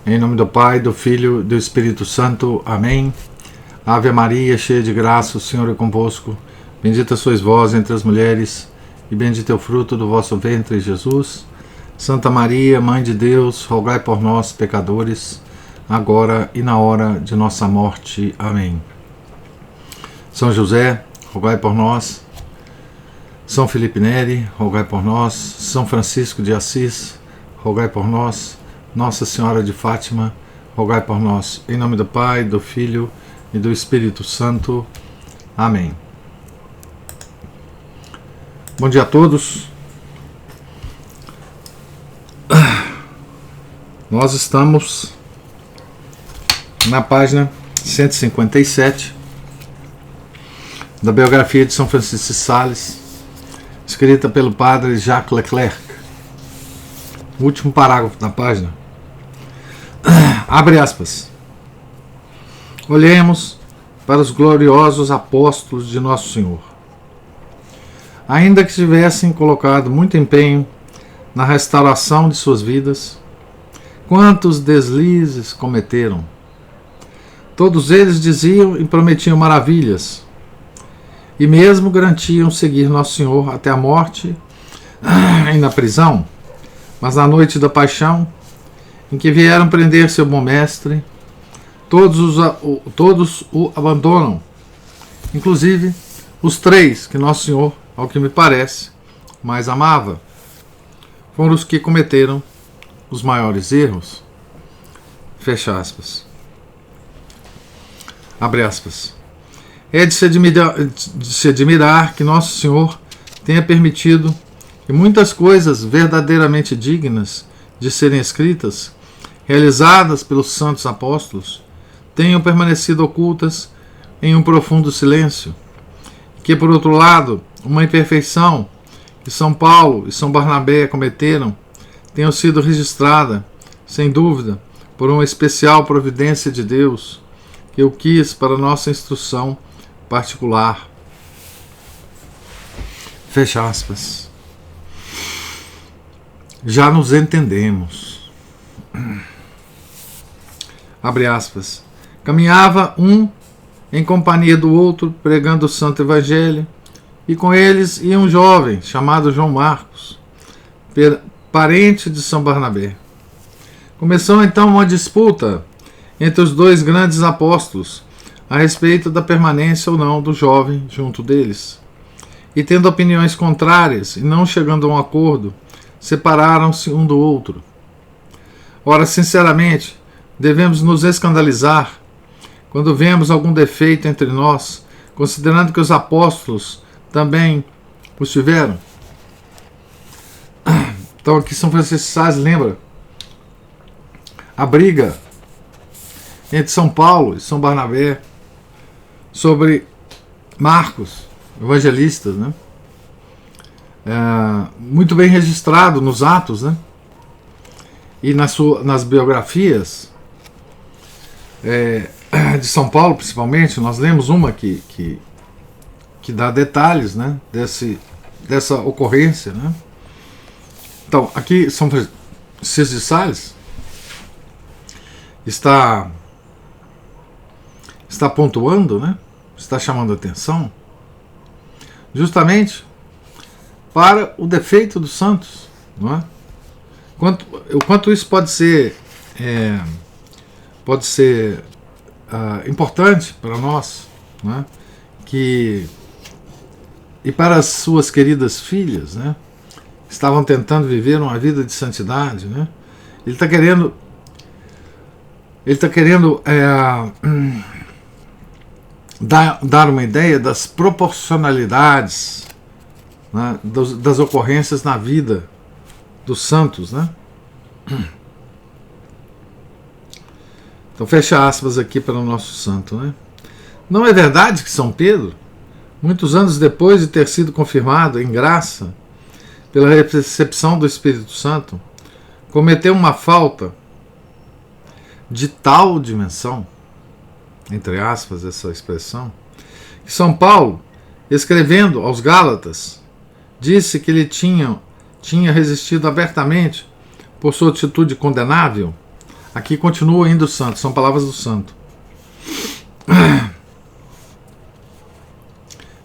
Em nome do Pai, do Filho e do Espírito Santo. Amém. Ave Maria, cheia de graça, o Senhor é convosco. Bendita sois vós entre as mulheres, e bendito é o fruto do vosso ventre, Jesus. Santa Maria, Mãe de Deus, rogai por nós, pecadores, agora e na hora de nossa morte. Amém. São José, rogai por nós. São Felipe Neri, rogai por nós. São Francisco de Assis, rogai por nós. Nossa Senhora de Fátima, rogai por nós. Em nome do Pai, do Filho e do Espírito Santo. Amém. Bom dia a todos. Nós estamos na página 157 da biografia de São Francisco de Sales, escrita pelo padre Jacques Leclerc. O último parágrafo da página. Abre aspas. Olhemos para os gloriosos apóstolos de Nosso Senhor. Ainda que tivessem colocado muito empenho na restauração de suas vidas, quantos deslizes cometeram. Todos eles diziam e prometiam maravilhas, e mesmo garantiam seguir Nosso Senhor até a morte e na prisão, mas na noite da paixão, em que vieram prender seu bom mestre, todos o abandonam, inclusive os três que Nosso Senhor, ao que me parece, mais amava. Foram os que cometeram os maiores erros. Fecha aspas. Abre aspas. É de se admirar que Nosso Senhor tenha permitido que muitas coisas verdadeiramente dignas de serem escritas, realizadas pelos santos apóstolos, tenham permanecido ocultas em um profundo silêncio, que, por outro lado, uma imperfeição que São Paulo e São Barnabé cometeram tenham sido registrada, sem dúvida, por uma especial providência de Deus, que eu quis para nossa instrução particular. Fecha aspas. Já nos entendemos. Abre aspas. Caminhava um em companhia do outro, pregando o Santo Evangelho, e com eles ia um jovem chamado João Marcos, parente de São Barnabé. Começou então uma disputa entre os dois grandes apóstolos a respeito da permanência ou não do jovem junto deles. E tendo opiniões contrárias e não chegando a um acordo, separaram-se um do outro. Ora, sinceramente, devemos nos escandalizar quando vemos algum defeito entre nós, considerando que os apóstolos também os tiveram. Então aqui São Francisco de Sales lembra a briga entre São Paulo e São Barnabé sobre Marcos, evangelistas, né? Muito bem registrado nos Atos, né? E nas biografias de São Paulo, principalmente, nós lemos uma que dá detalhes, né? Dessa ocorrência, né? Então, aqui São Francisco de Sales está pontuando, né? Está chamando a atenção justamente para o defeito dos santos, não é? O quanto isso pode ser importante para nós, não é? E para as suas queridas filhas, né? Estavam tentando viver uma vida de santidade, né? Ele está querendo dar uma ideia das proporcionalidades, né, das ocorrências na vida dos santos, né? Então fecha aspas aqui para o nosso santo, né? Não é verdade que São Pedro, muitos anos depois de ter sido confirmado em graça pela recepção do Espírito Santo, cometeu uma falta de tal dimensão, entre aspas essa expressão, que São Paulo, escrevendo aos Gálatas, disse que ele tinha resistido abertamente por sua atitude condenável Aqui continua ainda o santo, são palavras do santo.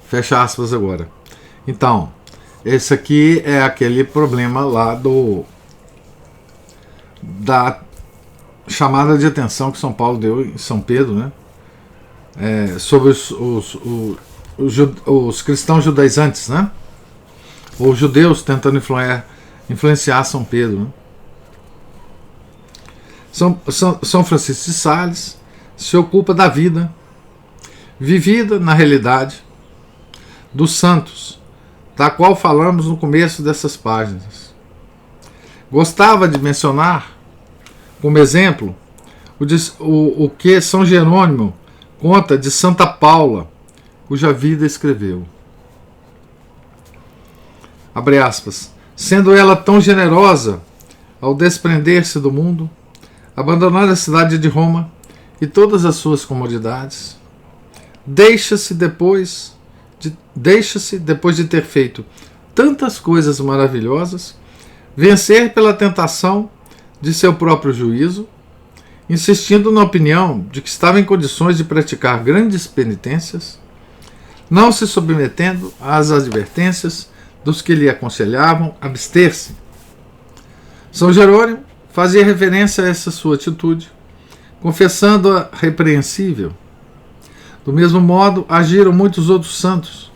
Fecha aspas agora. Então, esse aqui é aquele problema lá da chamada de atenção que São Paulo deu em São Pedro, né? Sobre os cristãos judaizantes, né? Ou judeus tentando influenciar São Pedro, né? São Francisco de Sales se ocupa da vida vivida na realidade dos santos, da qual falamos no começo dessas páginas. Gostava de mencionar como exemplo o que São Jerônimo conta de Santa Paula, cuja vida escreveu. Abre aspas. Sendo ela tão generosa ao desprender-se do mundo, abandonar a cidade de Roma e todas as suas comodidades, deixa-se depois de ter feito tantas coisas maravilhosas, vencer pela tentação de seu próprio juízo, insistindo na opinião de que estava em condições de praticar grandes penitências, não se submetendo às advertências dos que lhe aconselhavam abster-se. São Jerônimo fazia referência a essa sua atitude, confessando-a repreensível. Do mesmo modo, agiram muitos outros santos,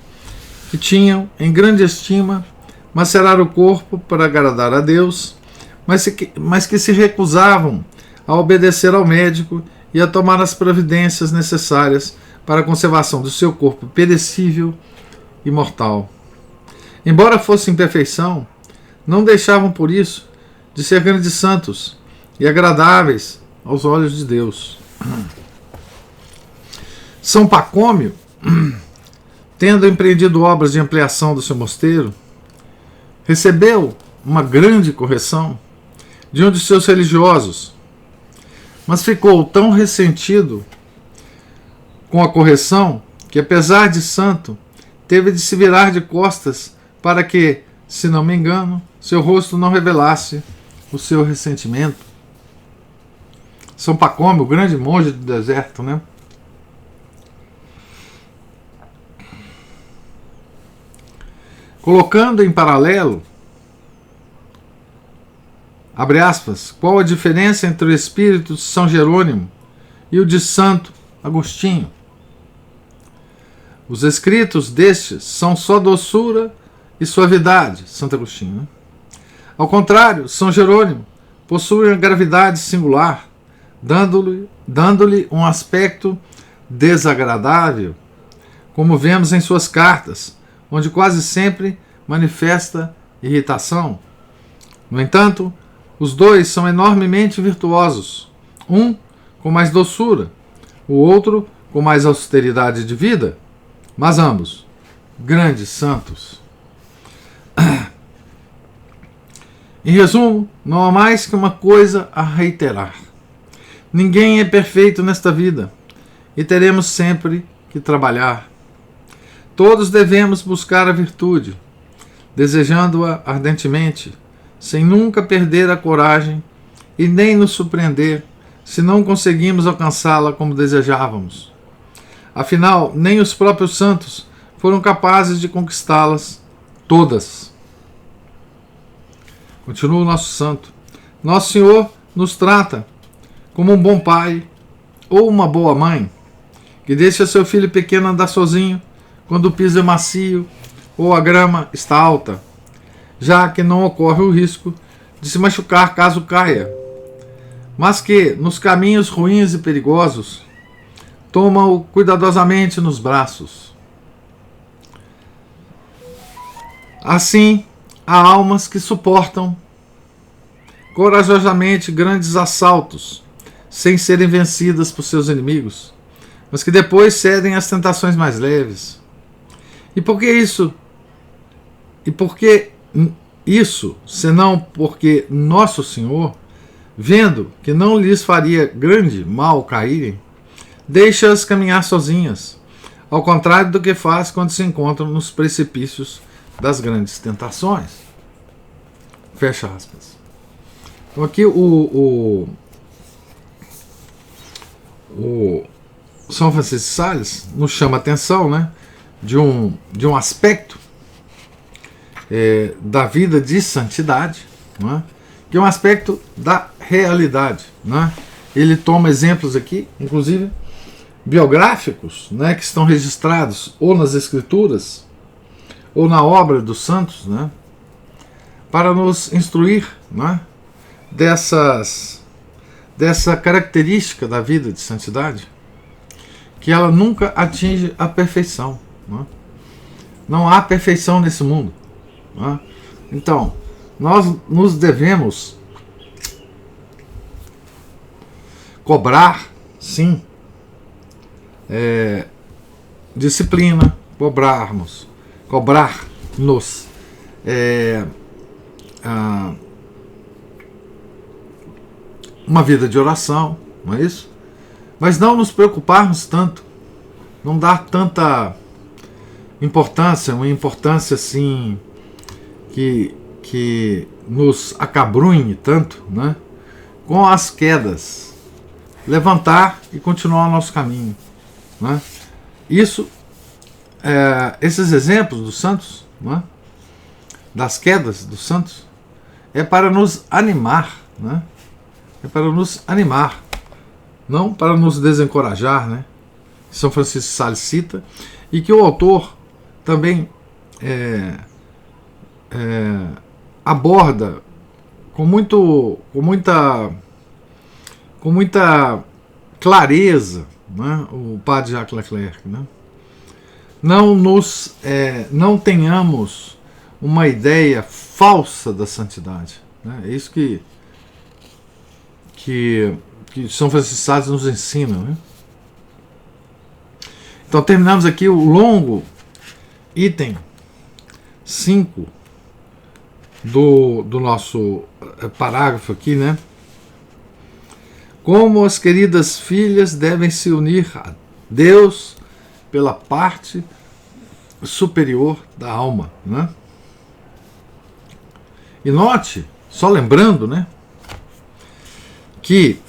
que tinham em grande estima macerar o corpo para agradar a Deus, mas que se recusavam a obedecer ao médico e a tomar as providências necessárias para a conservação do seu corpo perecível e mortal. Embora fossem imperfeição, não deixavam por isso de ser grandes santos e agradáveis aos olhos de Deus. São Pacômio, tendo empreendido obras de ampliação do seu mosteiro, recebeu uma grande correção de um de seus religiosos, mas ficou tão ressentido com a correção que, apesar de santo, teve de se virar de costas para que, se não me engano, seu rosto não revelasse o seu ressentimento. São Pacômio, o grande monge do deserto, né? Colocando em paralelo, abre aspas, qual a diferença entre o espírito de São Jerônimo e o de Santo Agostinho? Os escritos destes são só doçura e suavidade, Santo Agostinho, né? Ao contrário, São Jerônimo possui uma gravidade singular, dando-lhe um aspecto desagradável, como vemos em suas cartas, onde quase sempre manifesta irritação. No entanto, os dois são enormemente virtuosos, um com mais doçura, o outro com mais austeridade de vida, mas ambos grandes santos. Em resumo, não há mais que uma coisa a reiterar. Ninguém é perfeito nesta vida e teremos sempre que trabalhar. Todos devemos buscar a virtude, desejando-a ardentemente, sem nunca perder a coragem e nem nos surpreender se não conseguimos alcançá-la como desejávamos. Afinal, nem os próprios santos foram capazes de conquistá-las todas. Continua o nosso santo. Nosso Senhor nos trata como um bom pai ou uma boa mãe, que deixa seu filho pequeno andar sozinho quando o piso é macio ou a grama está alta, já que não ocorre o risco de se machucar caso caia, mas que, nos caminhos ruins e perigosos, toma-o cuidadosamente nos braços. Assim, há almas que suportam corajosamente grandes assaltos, sem serem vencidas por seus inimigos, mas que depois cedem às tentações mais leves. E por que isso? E por que isso, senão porque Nosso Senhor, vendo que não lhes faria grande mal caírem, deixa-as caminhar sozinhas, ao contrário do que faz quando se encontram nos precipícios das grandes tentações. Fecha aspas. Então aqui o o São Francisco de Sales nos chama a atenção, né, de um aspecto da vida de santidade, né, que é um aspecto da realidade, né. Ele toma exemplos aqui, inclusive biográficos, né, que estão registrados ou nas Escrituras ou na obra dos santos, né, para nos instruir, né, dessa característica da vida de santidade, que ela nunca atinge a perfeição, né? Não há perfeição nesse mundo, né? Então, nós nos devemos cobrar, sim, disciplina, cobrar-nos uma vida de oração, não é isso? Mas não nos preocuparmos tanto, não dar tanta importância, uma importância assim que nos acabrunhe tanto, né, com as quedas. Levantar e continuar o nosso caminho, né? Esses exemplos dos santos, né, das quedas dos santos, é para nos animar, né? É para nos animar, não para nos desencorajar, né? São Francisco de Sales cita, e que o autor também aborda com muita clareza, né, o padre Jacques Leclerc, né? Não tenhamos uma ideia falsa da santidade, né? É isso que São Francisco de Sales nos ensina, né? Então terminamos aqui o longo item 5 do nosso parágrafo aqui, né? Como as queridas filhas devem se unir a Deus pela parte superior da alma, né? E note, só lembrando, né, que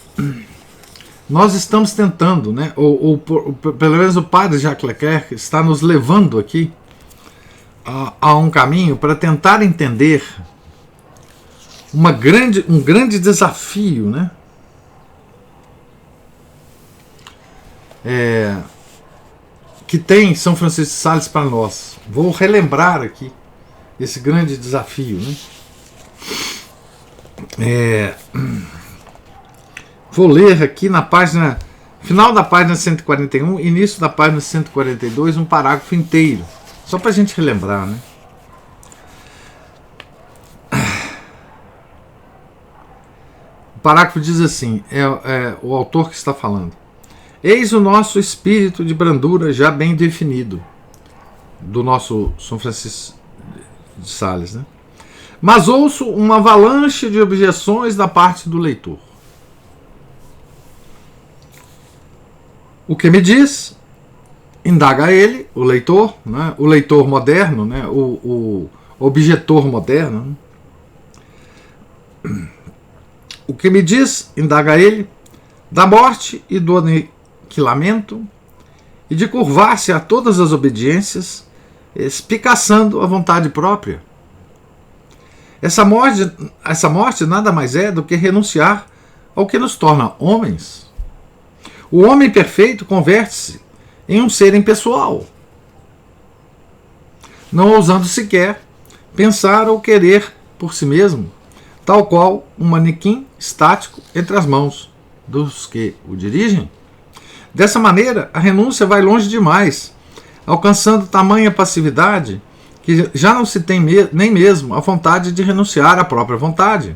nós estamos tentando, né, ou pelo menos o padre Jacques Leclerc está nos levando aqui a um caminho para tentar entender um grande desafio, né, que tem São Francisco de Sales para nós. Vou relembrar aqui esse grande desafio, né? Vou ler aqui na página, final da página 141, início da página 142, um parágrafo inteiro, só para a gente relembrar, né? O parágrafo diz assim, o autor que está falando: eis o nosso espírito de brandura já bem definido, do nosso São Francisco de Sales, né? Mas ouço uma avalanche de objeções da parte do leitor. O que me diz? Indaga ele, o leitor, né? O leitor moderno, né? O objetor moderno, né? O que me diz? Indaga ele, da morte e do aniquilamento, e de curvar-se a todas as obediências, espicaçando a vontade própria. Essa morte nada mais é do que renunciar ao que nos torna homens. O homem perfeito converte-se em um ser impessoal, não ousando sequer pensar ou querer por si mesmo, tal qual um manequim estático entre as mãos dos que o dirigem. Dessa maneira, a renúncia vai longe demais, alcançando tamanha passividade que já não se tem nem mesmo a vontade de renunciar à própria vontade,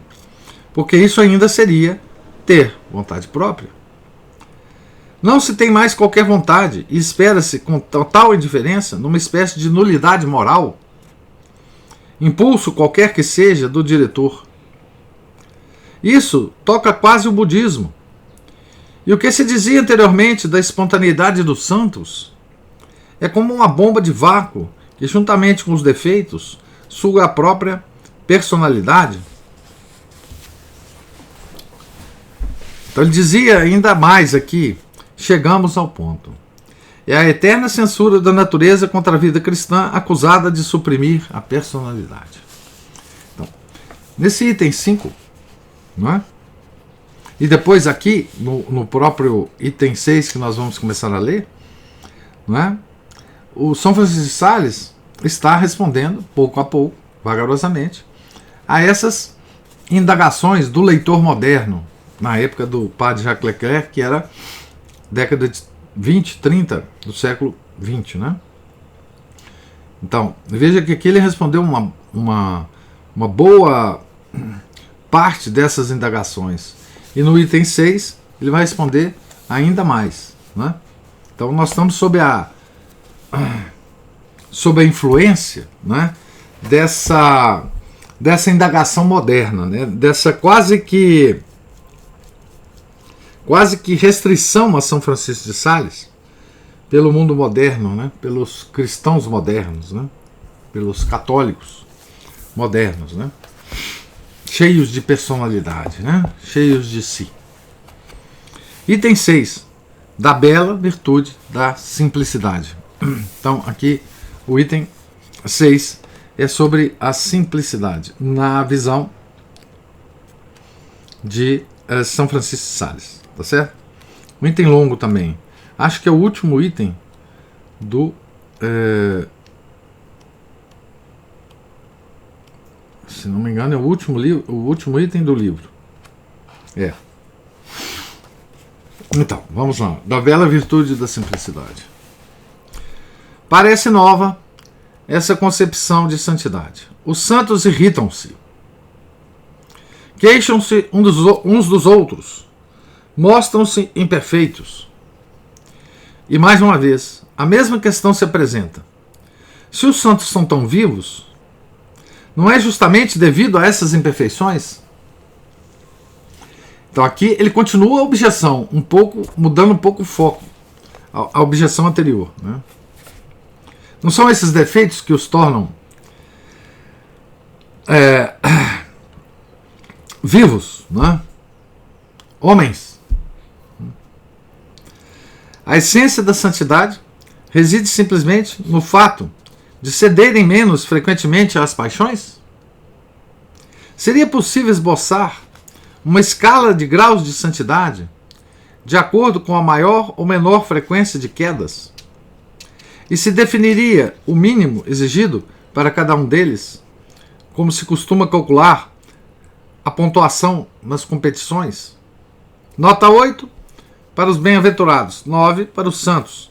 porque isso ainda seria ter vontade própria. Não se tem mais qualquer vontade e espera-se com total indiferença numa espécie de nulidade moral, impulso qualquer que seja do diretor. Isso toca quase o budismo. E o que se dizia anteriormente da espontaneidade dos santos é como uma bomba de vácuo que, juntamente com os defeitos, suga a própria personalidade. Então ele dizia ainda mais aqui, chegamos ao ponto. É a eterna censura da natureza contra a vida cristã, acusada de suprimir a personalidade. Então, nesse item 5, não é? E depois aqui, no próprio item 6, que nós vamos começar a ler, não é? O São Francisco de Sales está respondendo, pouco a pouco, vagarosamente, a essas indagações do leitor moderno, na época do padre Jacques Leclerc, que era década de 20, 30 do século 20, né? Então, veja que aqui ele respondeu uma boa parte dessas indagações. E no item 6, ele vai responder ainda mais, né? Então, nós estamos sob a influência, né, dessa indagação moderna, né, dessa quase que restrição a São Francisco de Sales pelo mundo moderno, né, pelos cristãos modernos, né, pelos católicos modernos, né, cheios de personalidade, né, cheios de si. Item 6, da bela virtude da simplicidade. Então, aqui o item 6 é sobre a simplicidade, na visão de São Francisco de Sales, tá certo? Um item longo também. Acho que é o último item do... se não me engano, é o último item do livro. Então, vamos lá. Da bela virtude da simplicidade. Parece nova essa concepção de santidade. Os santos irritam-se, queixam-se uns dos outros, mostram-se imperfeitos. E mais uma vez, a mesma questão se apresenta. Se os santos são tão vivos, não é justamente devido a essas imperfeições? Então aqui ele continua a objeção, mudando um pouco o foco, a objeção anterior, né? Não são esses defeitos que os tornam vivos, né? Homens. A essência da santidade reside simplesmente no fato de cederem menos frequentemente às paixões? Seria possível esboçar uma escala de graus de santidade de acordo com a maior ou menor frequência de quedas? E se definiria o mínimo exigido para cada um deles, como se costuma calcular a pontuação nas competições? Nota 8 para os bem-aventurados, 9 para os santos.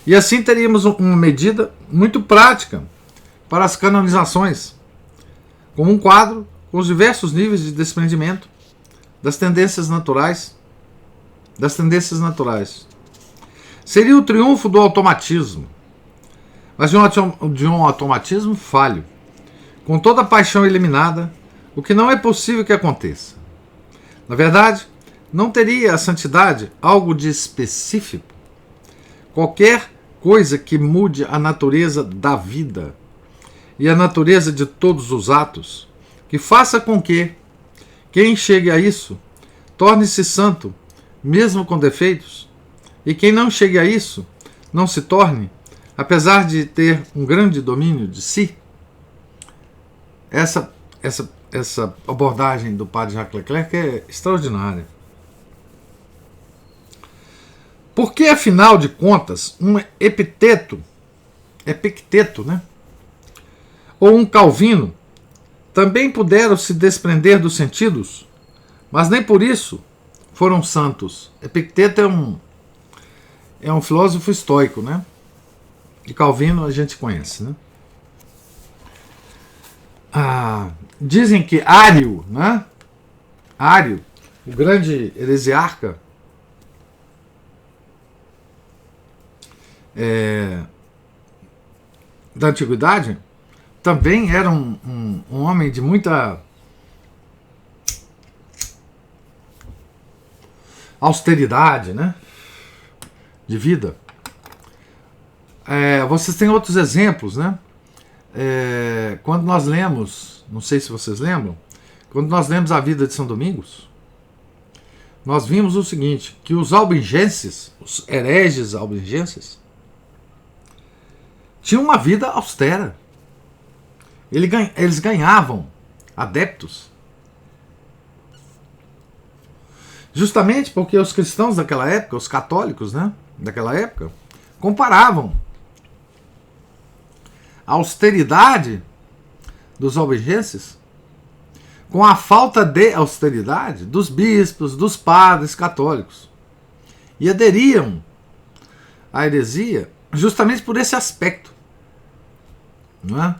E assim teríamos uma medida muito prática para as canonizações, como um quadro com os diversos níveis de desprendimento das tendências naturais. Seria o triunfo do automatismo, mas de um automatismo falho, com toda a paixão eliminada, o que não é possível que aconteça. Na verdade, não teria a santidade algo de específico? Qualquer coisa que mude a natureza da vida e a natureza de todos os atos, que faça com que quem chegue a isso torne-se santo, mesmo com defeitos, e quem não chegue a isso não se torne, apesar de ter um grande domínio de si. Essa abordagem do padre Jacques Leclerc é extraordinária. Porque, afinal de contas, um Epicteto, né, ou um Calvino também puderam se desprender dos sentidos, mas nem por isso foram santos. Epicteto é um filósofo estoico, né? E Calvino a gente conhece, né? Dizem que Ário, né? Ário, o grande heresiarca, da antiguidade, também era um homem de muita austeridade, né, de vida. Vocês têm outros exemplos, né? Quando nós lemos, não sei se vocês lembram, quando nós lemos a vida de São Domingos, nós vimos o seguinte, que os albigenses, os hereges albigenses, tinham uma vida austera. Eles ganhavam adeptos justamente porque os cristãos daquela época, os católicos, né, daquela época, comparavam a austeridade dos albigenses com a falta de austeridade dos bispos, dos padres católicos. E aderiam à heresia justamente por esse aspecto, não é?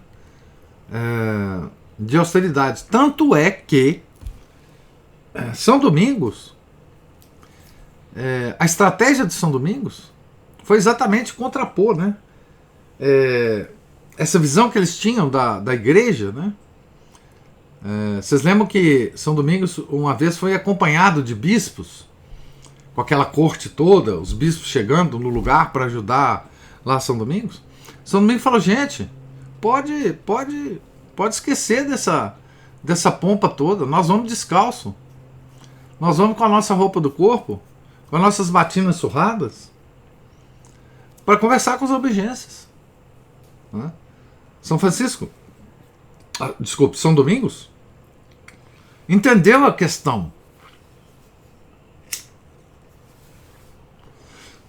De austeridade. Tanto é que São Domingos, a estratégia de São Domingos foi exatamente contrapor, né, essa visão que eles tinham da igreja, né? Vocês lembram que São Domingos uma vez foi acompanhado de bispos, com aquela corte toda, os bispos chegando no lugar para ajudar lá São Domingos? São Domingos falou, gente, pode esquecer dessa pompa toda, nós vamos descalço, nós vamos com a nossa roupa do corpo, com as nossas batinas surradas, para conversar com os albigenses, né? São Domingos entendeu a questão,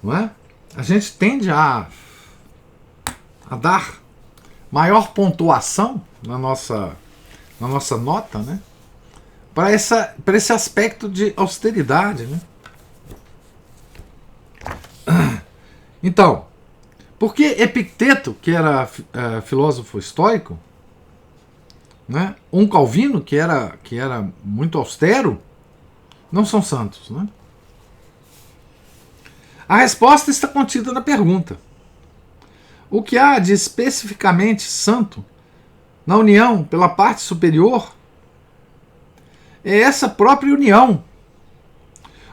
não é? A gente tende a dar maior pontuação na nossa nota, né, para esse aspecto de austeridade, né? Então, porque Epicteto, que era filósofo estoico, né, um Calvino, que era muito austero, não são santos, né? A resposta está contida na pergunta. O que há de especificamente santo na união pela parte superior é essa própria união.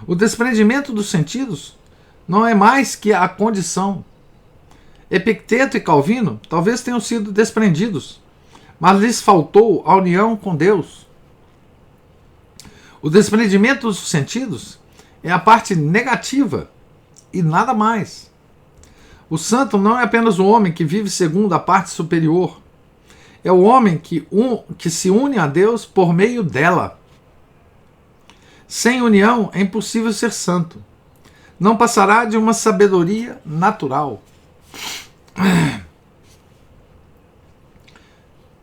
O desprendimento dos sentidos não é mais que a condição. Epicteto e Calvino talvez tenham sido desprendidos, mas lhes faltou a união com Deus. O desprendimento dos sentidos é a parte negativa e nada mais. O santo não é apenas o homem que vive segundo a parte superior, é o homem que se une a Deus por meio dela. Sem união é impossível ser santo. Não passará de uma sabedoria natural.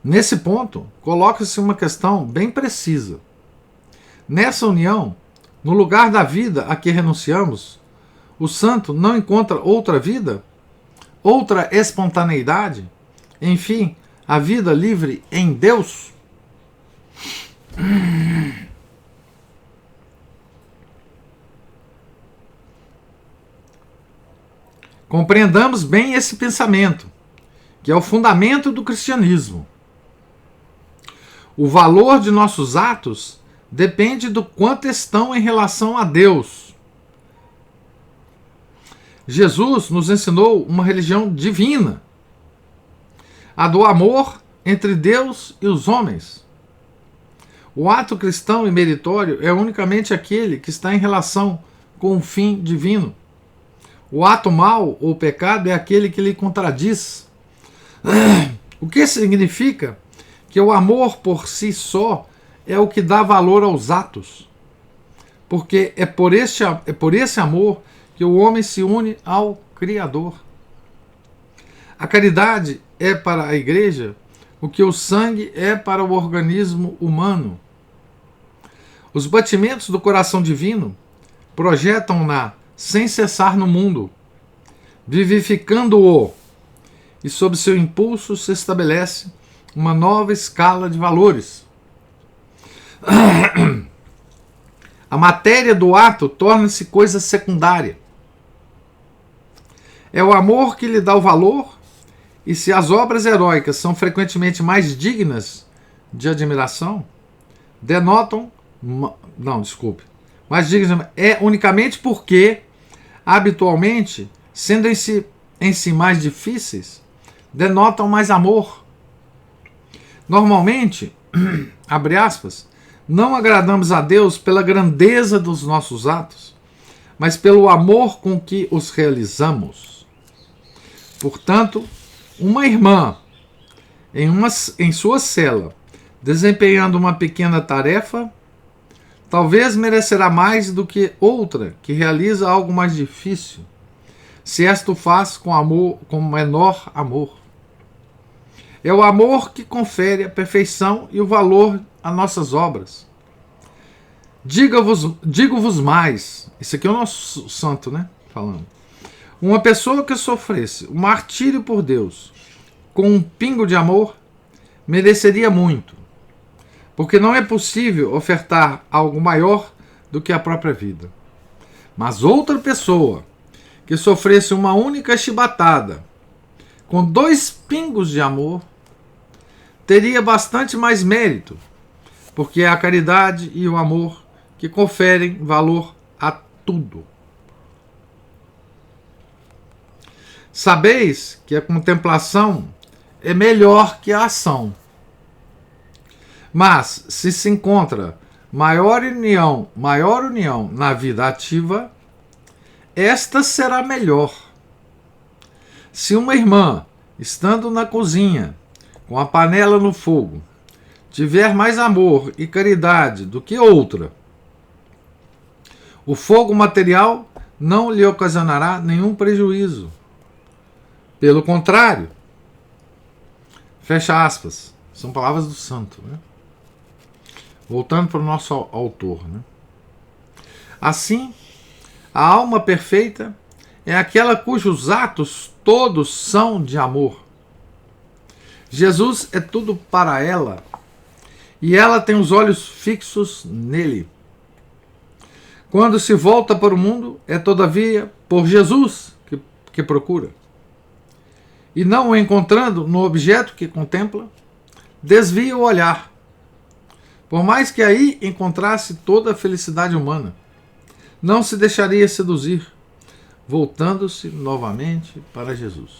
Nesse ponto, coloca-se uma questão bem precisa. Nessa união, no lugar da vida a que renunciamos, o santo não encontra outra vida, outra espontaneidade, enfim, a vida livre em Deus? Compreendamos bem esse pensamento, que é o fundamento do cristianismo. O valor de nossos atos depende do quanto estão em relação a Deus. Jesus nos ensinou uma religião divina, a do amor entre Deus e os homens. O ato cristão e meritório é unicamente aquele que está em relação com o fim divino. O ato mau ou pecado é aquele que lhe contradiz. O que significa que o amor por si só é o que dá valor aos atos. Porque é por esse amor que o homem se une ao Criador. A caridade é para a igreja o que o sangue é para o organismo humano. Os batimentos do coração divino projetam-na sem cessar no mundo, vivificando-o, e sob seu impulso se estabelece uma nova escala de valores. A matéria do ato torna-se coisa secundária. É o amor que lhe dá o valor, e se as obras heróicas são frequentemente mais dignas de admiração, mais dignas é unicamente porque, habitualmente, sendo em si mais difíceis, denotam mais amor. Normalmente, abre aspas, Não agradamos a Deus pela grandeza dos nossos atos, mas pelo amor com que os realizamos. Portanto, uma irmã em sua cela, desempenhando uma pequena tarefa, talvez merecerá mais do que outra que realiza algo mais difícil, se esta o faz com amor, com menor amor. É o amor que confere a perfeição e o valor a nossas obras. Digo-vos mais, isso aqui é o nosso santo, né? Falando. Uma pessoa que sofresse um martírio por Deus com um pingo de amor mereceria muito, porque não é possível ofertar algo maior do que a própria vida. Mas outra pessoa que sofresse uma única chibatada com 2 pingos de amor teria bastante mais mérito, porque é a caridade e o amor que conferem valor a tudo. Sabeis que a contemplação é melhor que a ação. Mas, se encontra maior união na vida ativa, esta será melhor. Se uma irmã, estando na cozinha, com a panela no fogo, tiver mais amor e caridade do que outra, o fogo material não lhe ocasionará nenhum prejuízo. Pelo contrário, fecha aspas, são palavras do santo, né? Voltando para o nosso autor, né? Assim, a alma perfeita é aquela cujos atos todos são de amor. Jesus é tudo para ela e ela tem os olhos fixos nele. Quando se volta para o mundo, é todavia por Jesus que procura. E não o encontrando no objeto que contempla, desvia o olhar. Por mais que aí encontrasse toda a felicidade humana, não se deixaria seduzir, voltando-se novamente para Jesus.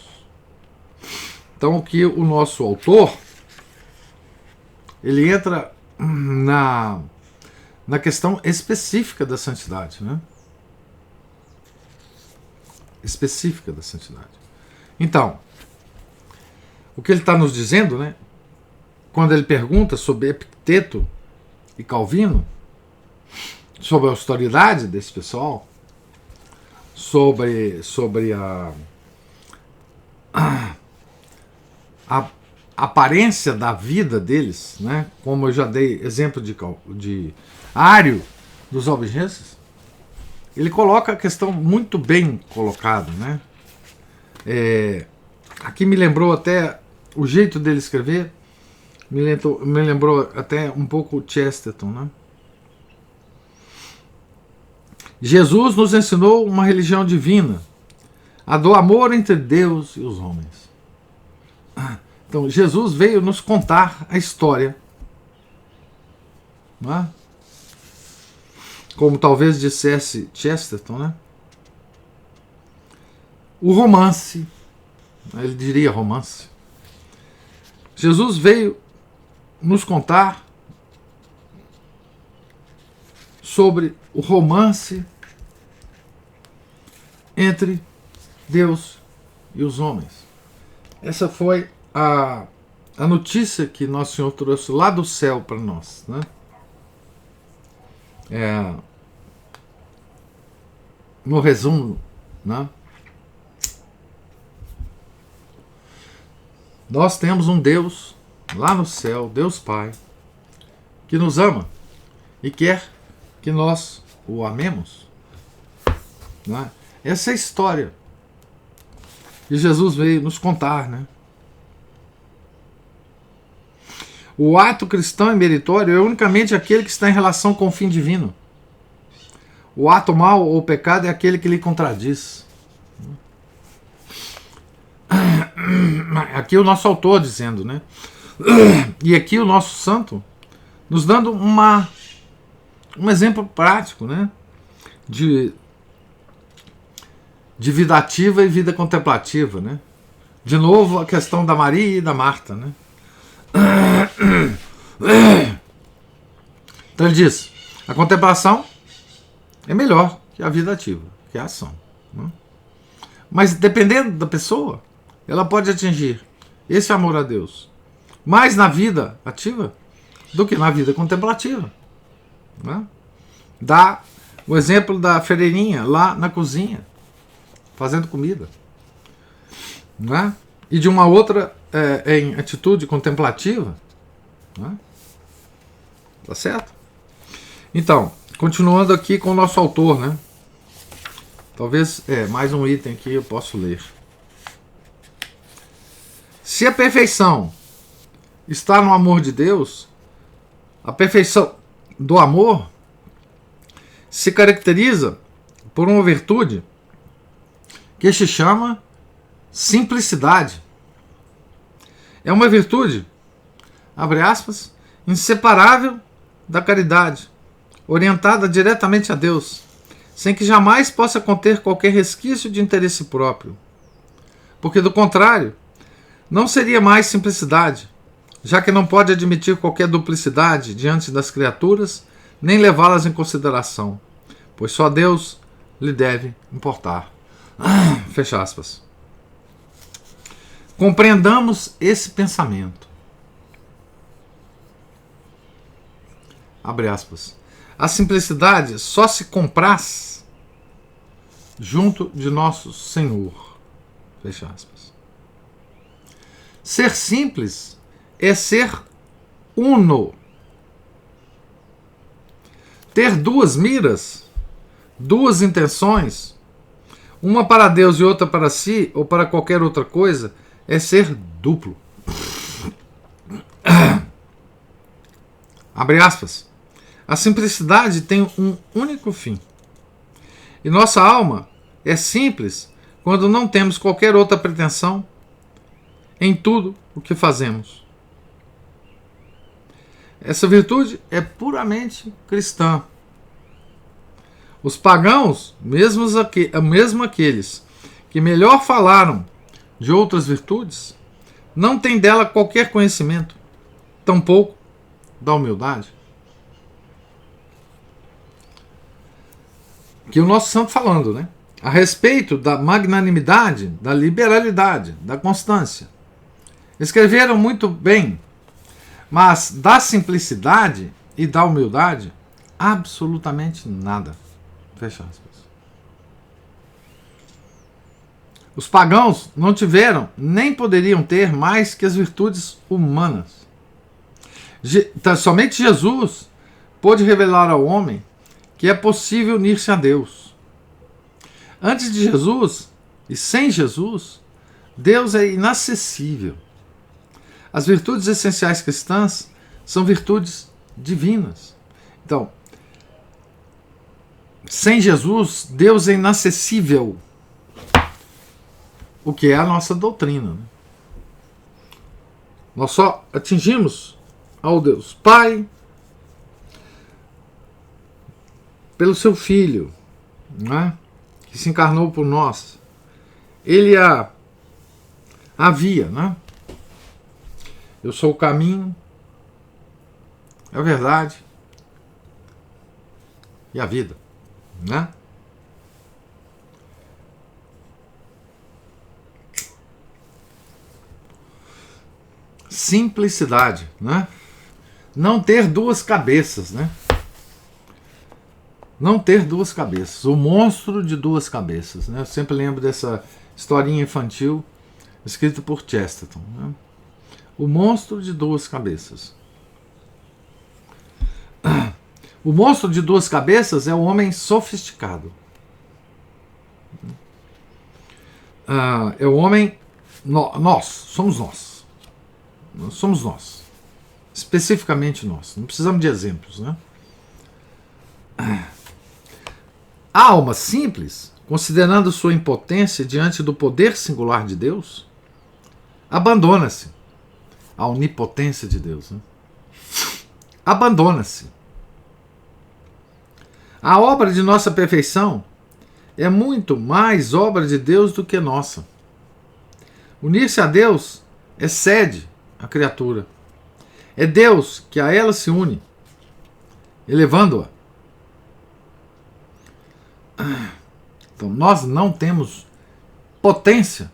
Então, aqui o nosso autor, ele entra na questão específica da santidade, né? Específica da santidade. Então, o que ele está nos dizendo, né? Quando ele pergunta sobre Epicteto e Calvino, sobre a autoridade desse pessoal, sobre a aparência da vida deles, né? Como eu já dei exemplo de Ário dos Albigenses, ele coloca a questão muito bem colocada, né? Aqui me lembrou até o jeito dele escrever, me lembrou até um pouco Chesterton, né? Jesus nos ensinou uma religião divina, a do amor entre Deus e os homens. Então, Jesus veio nos contar a história, não é? Como talvez dissesse Chesterton, né? O romance, ele diria romance. Jesus veio nos contar sobre o romance entre Deus e os homens. Essa foi a notícia que Nosso Senhor trouxe lá do céu para nós, né? No resumo, né? Nós temos um Deus lá no céu, Deus Pai, que nos ama e quer que nós o amemos, né? Essa é a história que Jesus veio nos contar, né? O ato cristão e meritório é unicamente aquele que está em relação com o fim divino. O ato mau ou pecado é aquele que lhe contradiz. Aqui o nosso autor dizendo, né? E aqui o nosso santo nos dando um exemplo prático, né? De vida ativa e vida contemplativa, né? De novo a questão da Maria e da Marta, né? Então ele diz, a contemplação é melhor que a vida ativa, que a ação. Né? Mas dependendo da pessoa, ela pode atingir esse amor a Deus mais na vida ativa do que na vida contemplativa. Né? Dá o exemplo da freirinha lá na cozinha, fazendo comida. Né? E de uma outra em atitude contemplativa. Né? Tá certo? Então, continuando aqui com o nosso autor, né? Talvez mais um item aqui eu posso ler. Se a perfeição está no amor de Deus, a perfeição do amor se caracteriza por uma virtude que se chama simplicidade. É uma virtude, abre aspas, inseparável da caridade, orientada diretamente a Deus, sem que jamais possa conter qualquer resquício de interesse próprio. Porque, do contrário, não seria mais simplicidade, já que não pode admitir qualquer duplicidade diante das criaturas, nem levá-las em consideração, pois só Deus lhe deve importar. Fecha aspas. Compreendamos esse pensamento. Abre aspas. A simplicidade só se compraz junto de nosso Senhor. Fecha aspas. Ser simples é ser uno. Ter duas miras, duas intenções, uma para Deus e outra para si, ou para qualquer outra coisa, é ser duplo. Abre aspas. A simplicidade tem um único fim. E nossa alma é simples quando não temos qualquer outra pretensão em tudo o que fazemos. Essa virtude é puramente cristã. Os pagãos, mesmo aqueles que melhor falaram de outras virtudes, não têm dela qualquer conhecimento, tampouco da humildade. Que o nosso santo falando, né? A respeito da magnanimidade, da liberalidade, da constância. Escreveram muito bem, mas da simplicidade e da humildade, absolutamente nada. Fecha aspas. Os pagãos não tiveram, nem poderiam ter mais que as virtudes humanas. Somente Jesus pôde revelar ao homem que é possível unir-se a Deus. Antes de Jesus e sem Jesus, Deus é inacessível. As virtudes essenciais cristãs são virtudes divinas. Então, sem Jesus, Deus é inacessível. O que é a nossa doutrina. Né? Nós só atingimos ao Deus Pai pelo seu Filho, né? Que se encarnou por nós. Ele havia, né? Eu sou o caminho, a verdade e a vida, né? Simplicidade, né? Não ter duas cabeças, né? Não ter duas cabeças. O monstro de duas cabeças, né? Eu sempre lembro dessa historinha infantil escrita por Chesterton, né? O monstro de duas cabeças. O monstro de duas cabeças é o homem sofisticado. É o homem... Nós, somos nós. Somos nós. Especificamente nós. Não precisamos de exemplos, né? A alma simples, considerando sua impotência diante do poder singular de Deus, abandona-se à onipotência de Deus. Né? Abandona-se. A obra de nossa perfeição é muito mais obra de Deus do que nossa. Unir-se a Deus excede a criatura. É Deus que a ela se une. elevando-a. Então, nós não temos potência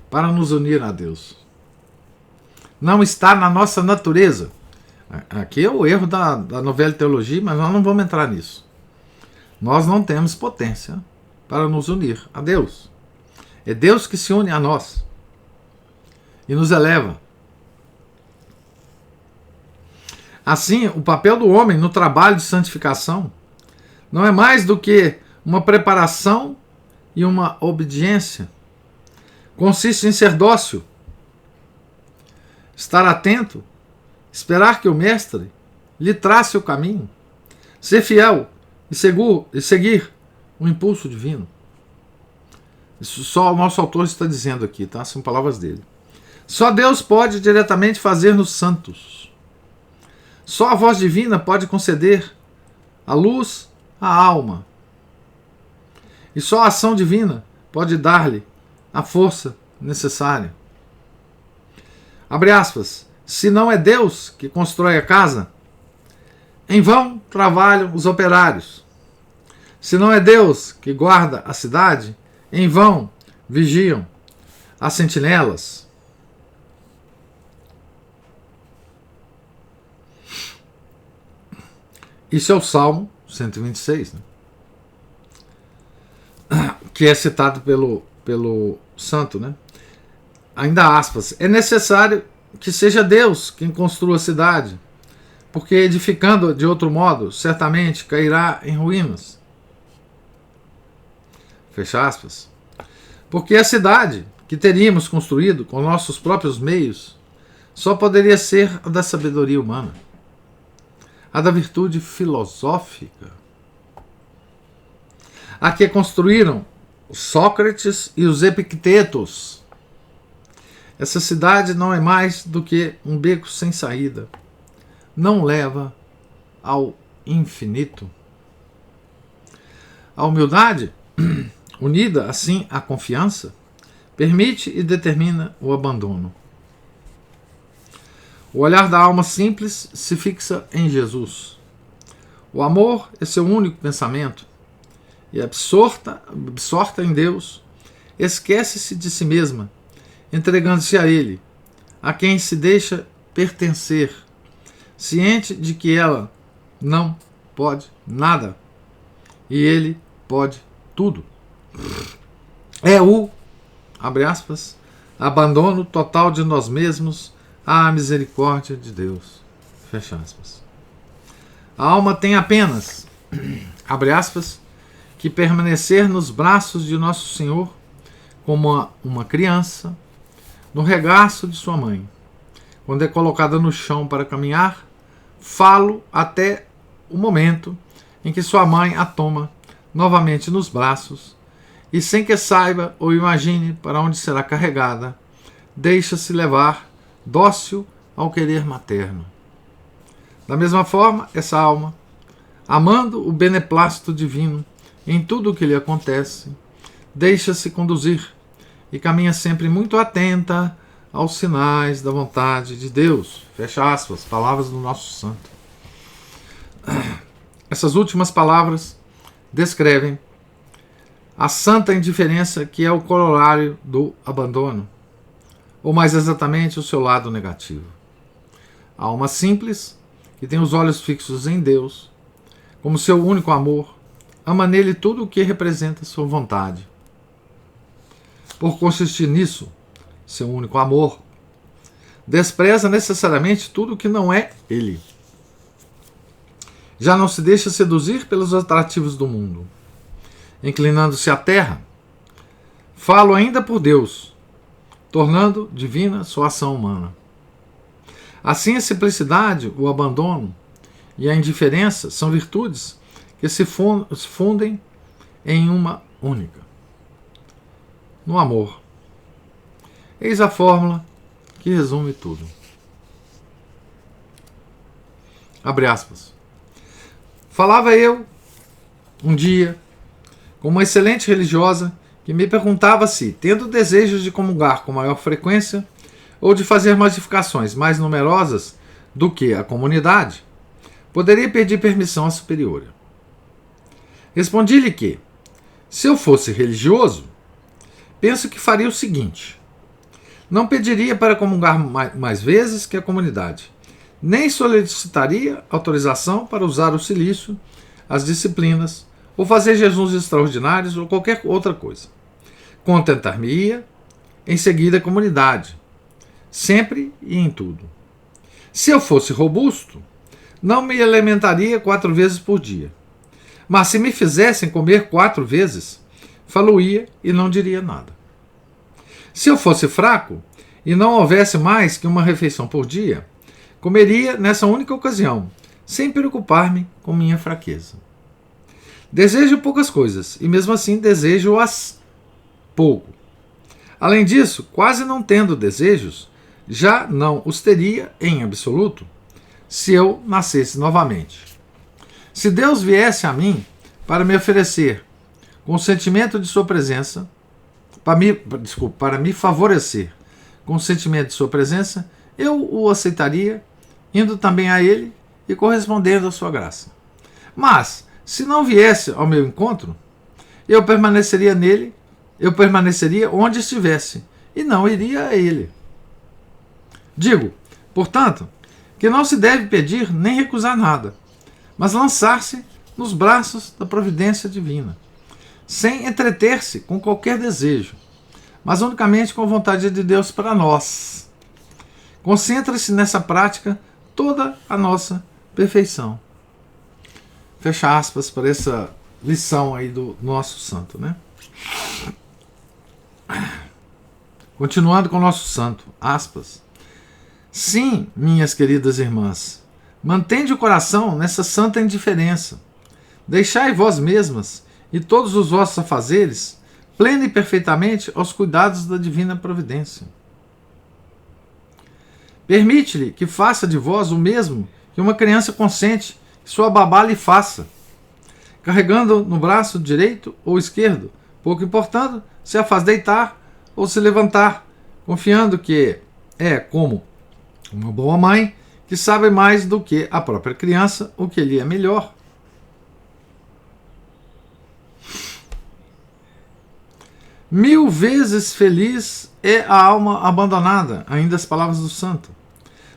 para nos unir a Deus. Não está na nossa natureza. Aqui é o erro da novela teologia, mas nós não vamos entrar nisso. Nós não temos potência para nos unir a Deus. É Deus que se une a nós e nos eleva. Assim, o papel do homem no trabalho de santificação não é mais do que uma preparação e uma obediência. Consiste em ser dócil, estar atento, esperar que o Mestre lhe trace o caminho, ser fiel e seguir o impulso divino. Isso só o nosso autor está dizendo aqui, tá? São palavras dele. Só Deus pode diretamente fazer-nos santos. Só a voz divina pode conceder a luz à alma. E só a ação divina pode dar-lhe a força necessária. Abre aspas. Se não é Deus que constrói a casa, em vão trabalham os operários. Se não é Deus que guarda a cidade, em vão vigiam as sentinelas. Isso é o Salmo 126, né? Que é citado pelo santo, né? Ainda aspas. É necessário que seja Deus quem construa a cidade, porque edificando de outro modo, certamente cairá em ruínas. Fecha aspas. Porque a cidade que teríamos construído com nossos próprios meios só poderia ser a da sabedoria humana, a da virtude filosófica, a que construíram os Sócrates e os Epictetos. Essa cidade não é mais do que um beco sem saída. Não leva ao infinito. A humildade, unida assim à confiança, permite e determina o abandono. O olhar da alma simples se fixa em Jesus. O amor é seu único pensamento, e absorta em Deus, esquece-se de si mesma, entregando-se a Ele, a quem se deixa pertencer, ciente de que ela não pode nada, e Ele pode tudo. É o, abre aspas, abandono total de nós mesmos à misericórdia de Deus. Fecha aspas. A alma tem apenas, abre aspas, que permanecer nos braços de Nosso Senhor como uma criança no regaço de sua mãe. Quando é colocada no chão para caminhar, falo até o momento em que sua mãe a toma novamente nos braços e, sem que saiba ou imagine para onde será carregada, deixa-se levar dócil ao querer materno. Da mesma forma, essa alma, amando o beneplácito divino em tudo o que lhe acontece, deixa-se conduzir e caminha sempre muito atenta aos sinais da vontade de Deus. Fecha aspas, palavras do nosso santo. Essas últimas palavras descrevem a santa indiferença que é o corolário do abandono, ou mais exatamente o seu lado negativo. A alma simples, que tem os olhos fixos em Deus, como seu único amor, ama nele tudo o que representa sua vontade. Por consistir nisso, seu único amor, despreza necessariamente tudo o que não é ele. Já não se deixa seduzir pelos atrativos do mundo. Inclinando-se à terra, falo ainda por Deus, tornando divina sua ação humana. Assim, a simplicidade, o abandono e a indiferença são virtudes que se fundem em uma única: no amor. Eis a fórmula que resume tudo. Abre aspas. Falava eu, um dia, com uma excelente religiosa que me perguntava se, tendo desejos de comungar com maior frequência ou de fazer modificações mais numerosas do que a comunidade, poderia pedir permissão à superiora. Respondi-lhe que, se eu fosse religioso, penso que faria o seguinte: não pediria para comungar mais vezes que a comunidade, nem solicitaria autorização para usar o cilício, as disciplinas, ou fazer jejuns extraordinários ou qualquer outra coisa. Contentar-me-ia em seguir a comunidade, sempre e em tudo. Se eu fosse robusto, não me alimentaria 4 vezes por dia. Mas se me fizessem comer 4 vezes, falo-ia e não diria nada. Se eu fosse fraco e não houvesse mais que uma refeição por dia, comeria nessa única ocasião, sem preocupar-me com minha fraqueza. Desejo poucas coisas, e mesmo assim desejo-as pouco. Além disso, quase não tendo desejos, já não os teria em absoluto, se eu nascesse novamente. Se Deus viesse a mim para me oferecer consentimento de sua presença, para me favorecer com o sentimento de sua presença, eu o aceitaria, indo também a ele e correspondendo à sua graça. Mas, se não viesse ao meu encontro, eu permaneceria onde estivesse, e não iria a ele. Digo, portanto, que não se deve pedir nem recusar nada, mas lançar-se nos braços da providência divina, sem entreter-se com qualquer desejo, mas unicamente com a vontade de Deus para nós. Concentra-se nessa prática toda a nossa perfeição. Fecha aspas para essa lição aí do nosso santo, né? Continuando com o nosso santo, aspas. Sim, minhas queridas irmãs, mantende o coração nessa santa indiferença. Deixai vós mesmas e todos os vossos afazeres plena e perfeitamente aos cuidados da divina providência. Permite-lhe que faça de vós o mesmo que uma criança consente que sua babá lhe faça, carregando no braço direito ou esquerdo, pouco importando se a faz deitar ou se levantar, confiando que é como uma boa mãe que sabe mais do que a própria criança o que lhe é melhor. Mil vezes feliz é a alma abandonada, ainda as palavras do santo,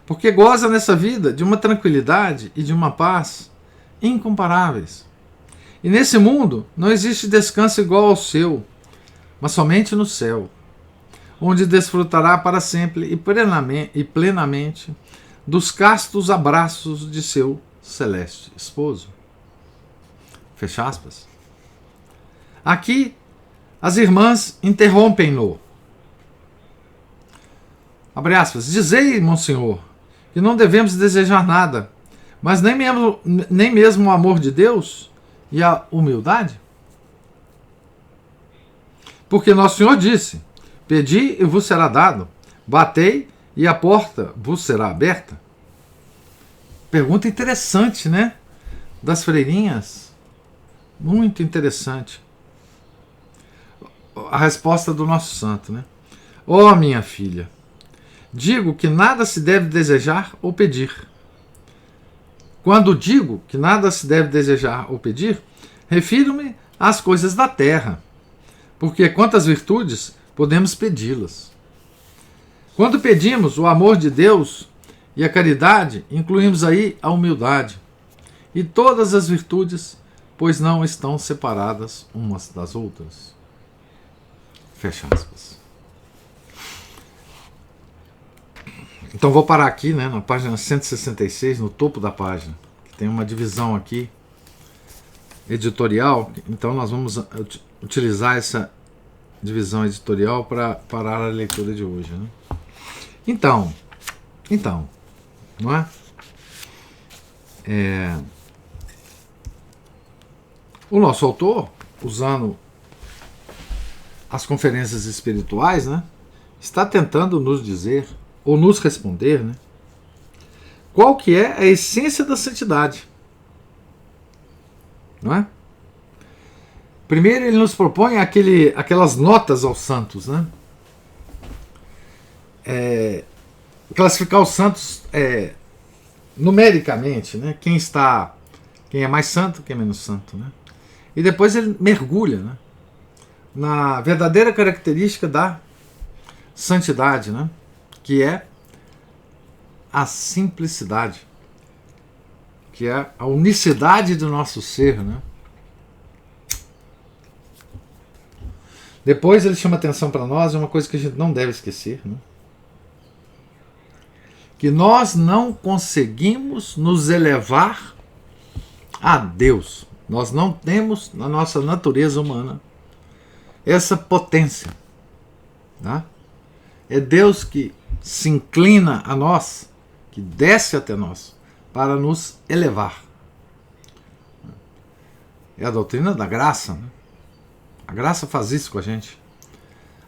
porque goza nessa vida de uma tranquilidade e de uma paz incomparáveis. E nesse mundo não existe descanso igual ao seu, mas somente no céu, onde desfrutará para sempre e plenamente dos castos abraços de seu celeste esposo. Fecha aspas. Aqui, as irmãs interrompem-no. Abre aspas. Dizei, Monsenhor, que não devemos desejar nada, mas nem mesmo o amor de Deus e a humildade? Porque Nosso Senhor disse, pedi e vos será dado, batei e a porta vos será aberta. Pergunta interessante, né? Das freirinhas. Muito interessante. A resposta do nosso santo, né? Ó, minha filha, digo que nada se deve desejar ou pedir. Quando digo que nada se deve desejar ou pedir, refiro-me às coisas da terra, porque quanto às virtudes, podemos pedi-las. Quando pedimos o amor de Deus e a caridade, incluímos aí a humildade e todas as virtudes, pois não estão separadas umas das outras. Fecha aspas. Então vou parar aqui, né, na página 166, no topo da página, que tem uma divisão aqui editorial. Então nós vamos utilizar essa divisão editorial para parar a leitura de hoje, né? Então, não é? O nosso autor, usando as conferências espirituais, né, está tentando nos dizer, ou nos responder, né, qual que é a essência da santidade. Não é? Primeiro ele nos propõe aquelas notas aos santos, né? Classificar os santos numericamente, né, quem é mais santo, quem é menos santo, né? E depois ele mergulha, né, na verdadeira característica da santidade, né, que é a simplicidade, que é a unicidade do nosso ser, né? Depois ele chama atenção para nós, é uma coisa que a gente não deve esquecer, né? Que nós não conseguimos nos elevar a Deus. Nós não temos na nossa natureza humana essa potência. Tá? É Deus que se inclina a nós, que desce até nós, para nos elevar. É a doutrina da graça. Né? A graça faz isso com a gente.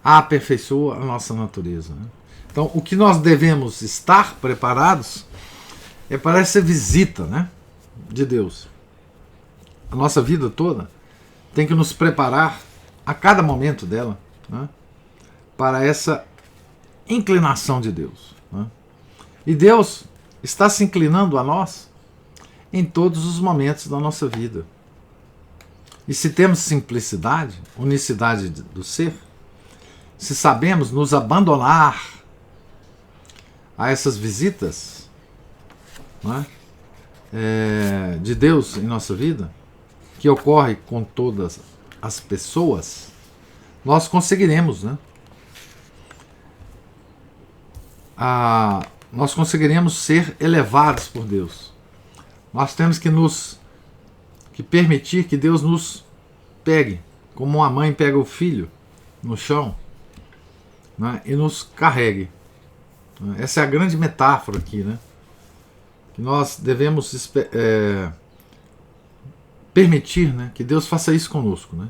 Aperfeiçoa a nossa natureza. Né? Então, o que nós devemos estar preparados é para essa visita, né, de Deus. A nossa vida toda tem que nos preparar a cada momento dela, né, para essa inclinação de Deus. Né? E Deus está se inclinando a nós em todos os momentos da nossa vida. E se temos simplicidade, unicidade do ser, se sabemos nos abandonar a essas visitas, né, de Deus em nossa vida, que ocorre com todas as pessoas, nós conseguiremos, né, nós conseguiremos ser elevados por Deus. Nós temos que permitir que Deus nos pegue, como uma mãe pega o filho no chão, né, e nos carregue. Essa é a grande metáfora aqui, né? Que nós devemos permitir, né, que Deus faça isso conosco, né?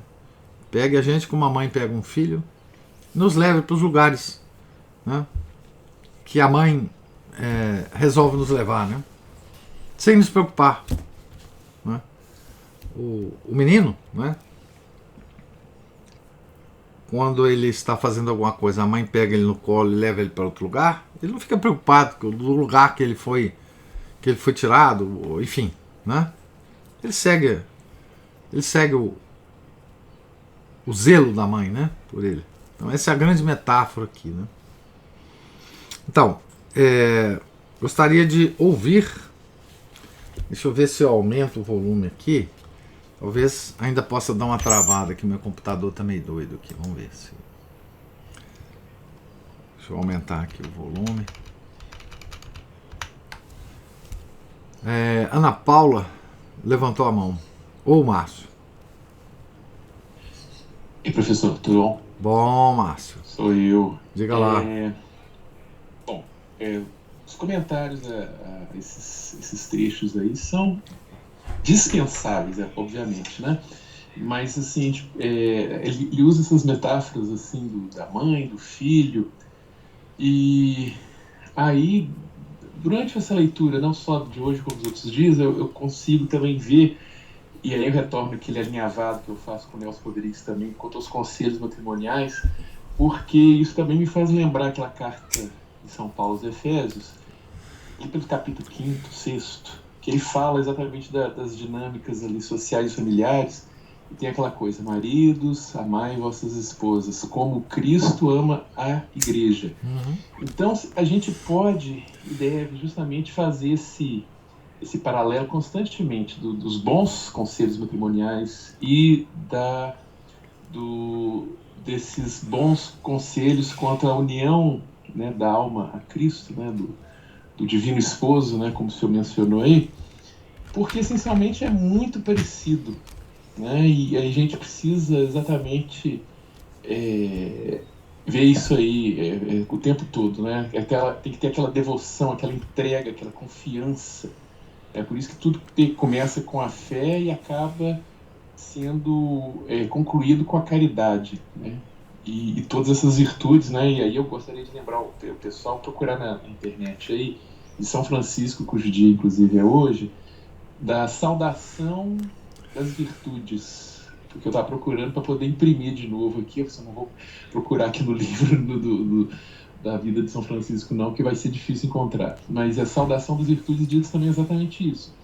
Pegue a gente como a mãe pega um filho, nos leve para os lugares, né, que a mãe resolve nos levar, né? Sem nos preocupar. Né? O menino, né? Quando ele está fazendo alguma coisa, a mãe pega ele no colo e leva ele para outro lugar, ele não fica preocupado do lugar que ele foi tirado, enfim, né? Ele segue o zelo da mãe, né, por ele. Então essa é a grande metáfora aqui, né? Então, gostaria de ouvir, deixa eu ver se eu aumento o volume aqui. Talvez ainda possa dar uma travada aqui, meu computador tá meio doido aqui, vamos ver se... Deixa eu aumentar aqui o volume. Ana Paula levantou a mão. Ou Márcio? E professor, tudo bom? Bom, Márcio. Sou eu. Diga lá. Bom, os comentários a esses trechos aí são dispensáveis, obviamente, né? Mas assim, ele usa essas metáforas assim da mãe, do filho, e aí durante essa leitura, não só de hoje como dos outros dias, eu consigo também ver, e aí eu retorno aquele alinhavado que eu faço com o Nelson Rodrigues também quanto aos conselhos matrimoniais, porque isso também me faz lembrar aquela carta de São Paulo aos Efésios, ali pelo capítulo 5º, 6º, que ele fala exatamente das dinâmicas ali sociais e familiares, e tem aquela coisa: maridos, amai vossas esposas, como Cristo ama a igreja. Uhum. Então a gente pode e deve justamente fazer esse paralelo constantemente dos bons conselhos matrimoniais e desses bons conselhos quanto à união, né, da alma a Cristo, né, do divino esposo, né, como o senhor mencionou aí, porque essencialmente é muito parecido, né, e a gente precisa exatamente ver isso aí o tempo todo, né, tem que ter aquela devoção, aquela entrega, aquela confiança. É por isso que tudo começa com a fé e acaba sendo concluído com a caridade, né? E todas essas virtudes, né? E aí eu gostaria de lembrar o pessoal procurar na internet aí, de São Francisco, cujo dia inclusive é hoje, da saudação das virtudes, porque eu estava procurando para poder imprimir de novo aqui, eu só não vou procurar aqui no livro da vida de São Francisco, não, que vai ser difícil encontrar. Mas a saudação das virtudes diz também exatamente isso.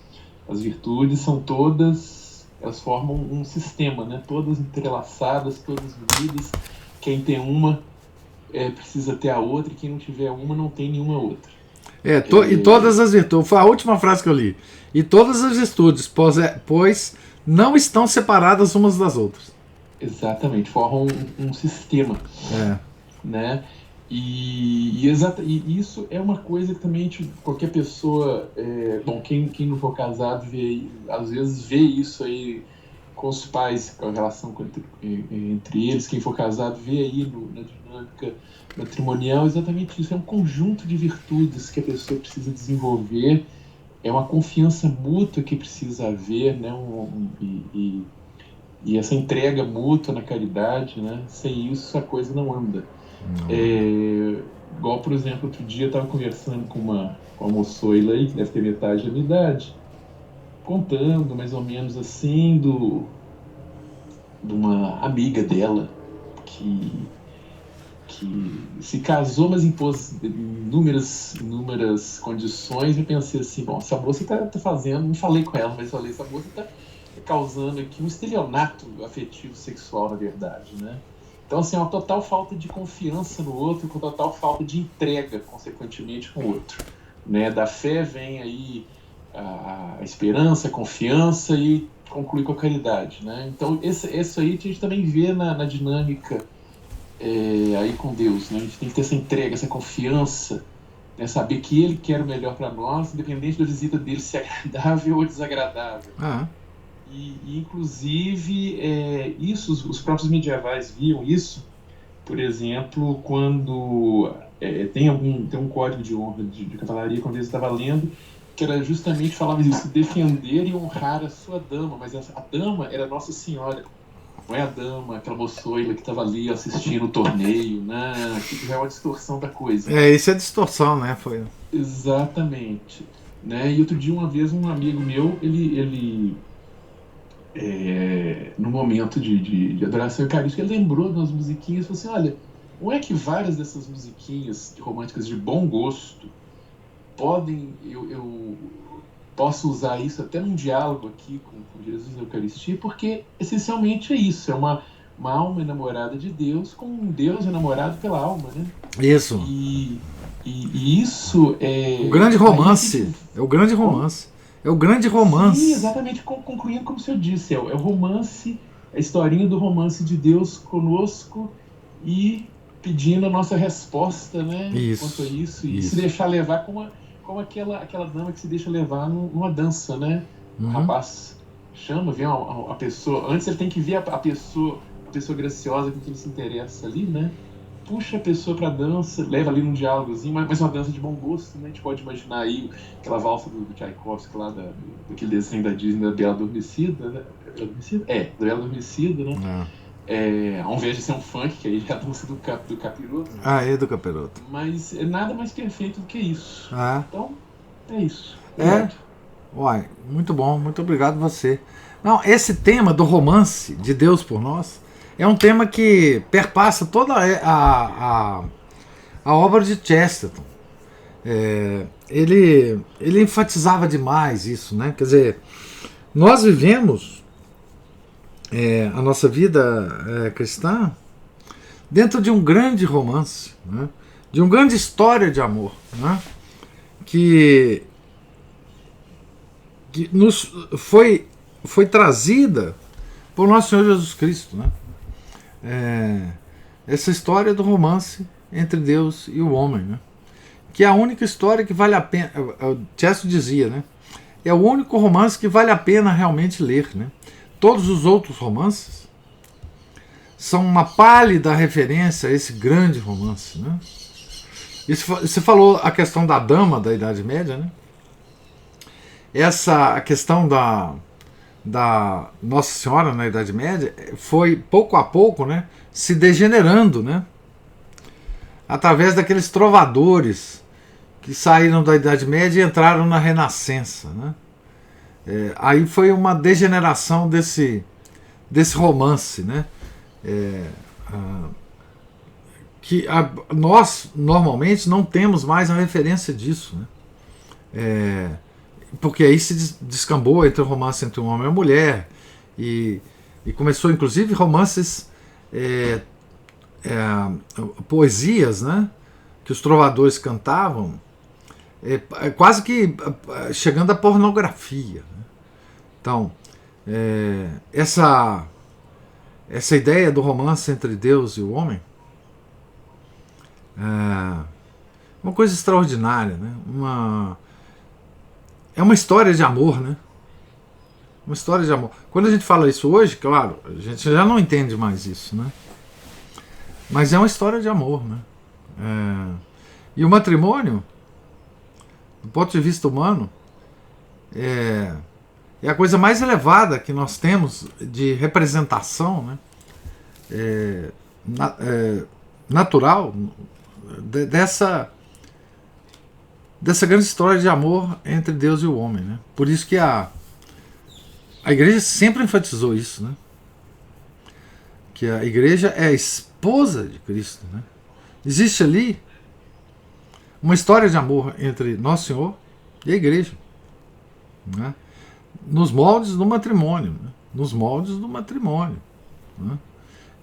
As virtudes são todas, elas formam um sistema, né? Todas entrelaçadas, todas unidas. Quem tem uma precisa ter a outra, e quem não tiver uma não tem nenhuma outra. E todas as virtudes, foi a última frase que eu li. E todas as virtudes, pois não estão separadas umas das outras. Exatamente, formam um sistema. Né? E isso é uma coisa que também qualquer pessoa, bom, quem não for casado às vezes vê isso aí com os pais, com a relação entre eles. Quem for casado vê aí na dinâmica matrimonial exatamente isso. É um conjunto de virtudes que a pessoa precisa desenvolver, é uma confiança mútua que precisa haver, né? E essa entrega mútua na caridade, né? Sem isso a coisa não anda. Igual, por exemplo, outro dia eu estava conversando com uma moçoila aí, que deve ter metade da minha idade, contando mais ou menos assim de uma amiga dela que se casou, mas impôs inúmeras condições. Eu pensei assim, bom, essa moça está fazendo, não falei com ela, mas falei, essa moça está causando aqui um estelionato afetivo sexual, na verdade, né? Então, assim, é uma total falta de confiança no outro, com total falta de entrega, consequentemente, com o outro, né? Da fé vem aí a esperança, a confiança e conclui com a caridade, né? Então, isso aí a gente também vê na dinâmica aí com Deus, né? A gente tem que ter essa entrega, essa confiança, né? Saber que Ele quer o melhor para nós, independente da visita dele ser agradável ou desagradável. E inclusive, isso, os próprios medievais viam isso, por exemplo, quando tem um código de honra de cavalaria, quando eles estavam lendo, que era justamente, falava isso, defender e honrar a sua dama, mas a dama era Nossa Senhora, não é a dama, aquela moçoila que estava ali assistindo o torneio, né? Que é uma distorção da coisa. Isso é distorção, né? Foi. Exatamente. Né? E outro dia, uma vez, um amigo meu, ele no momento de adoração eucarística, ele lembrou de umas musiquinhas e falou assim, olha, não é que várias dessas musiquinhas românticas de bom gosto eu posso usar isso até num diálogo aqui com Jesus na Eucaristia, porque essencialmente é isso, é uma alma enamorada de Deus com um Deus enamorado pela alma, né? Isso. E isso é... O grande romance. É o grande romance. É o grande romance. Sim, exatamente, concluindo como o senhor disse, é o romance, a historinha do romance de Deus conosco e pedindo a nossa resposta, né? Quanto a isso. E se deixar levar como aquela dama que se deixa levar numa dança, né? O rapaz chama, vê a pessoa, antes ele tem que ver a pessoa graciosa com quem ele se interessa ali, né? Puxa a pessoa pra dança, leva ali num diálogozinho, mas uma dança de bom gosto, né? A gente pode imaginar aí aquela valsa do Tchaikovsky lá, daquele desenho da Disney, da Bela Adormecida, né? Da Bela Adormecida, né? Ao invés de ser um funk, que aí é a dança do capiroto. Do capiroto. Mas é nada mais perfeito do que isso. Então, é isso. Uai, muito bom, muito obrigado você. Não, esse tema do romance de Deus por nós é um tema que perpassa toda a obra de Chesterton. Ele enfatizava demais isso, né? Quer dizer, nós vivemos a nossa vida cristã dentro de um grande romance, né? De uma grande história de amor, né? que nos foi trazida por nosso Senhor Jesus Cristo, né? Essa história do romance entre Deus e o homem, né? Que é a única história que vale a pena. O Chesterton dizia, né? É o único romance que vale a pena realmente ler, né? Todos os outros romances são uma pálida referência a esse grande romance, né? Você falou a questão da dama da Idade Média, né? A questão da Nossa Senhora na Idade Média foi pouco a pouco, né, se degenerando, né, através daqueles trovadores que saíram da Idade Média e entraram na Renascença, né? Aí foi uma degeneração desse romance, né, que nós normalmente não temos mais a referência disso, né? Porque aí se descambou entre o romance entre um homem e uma mulher, e começou inclusive romances, poesias, né, que os trovadores cantavam, quase que chegando à pornografia, né? Então, essa ideia do romance entre Deus e o homem é uma coisa extraordinária, né? É uma história de amor, né? Uma história de amor. Quando a gente fala isso hoje, claro, a gente já não entende mais isso, né? Mas é uma história de amor, né? E o matrimônio, do ponto de vista humano, é a coisa mais elevada que nós temos de representação, né? Natural dessa grande história de amor entre Deus e o homem, né? Por isso que a igreja sempre enfatizou isso, né? Que a igreja é a esposa de Cristo, né? Existe ali uma história de amor entre Nosso Senhor e a igreja, né? Nos moldes do matrimônio, né? Nos moldes do matrimônio, né?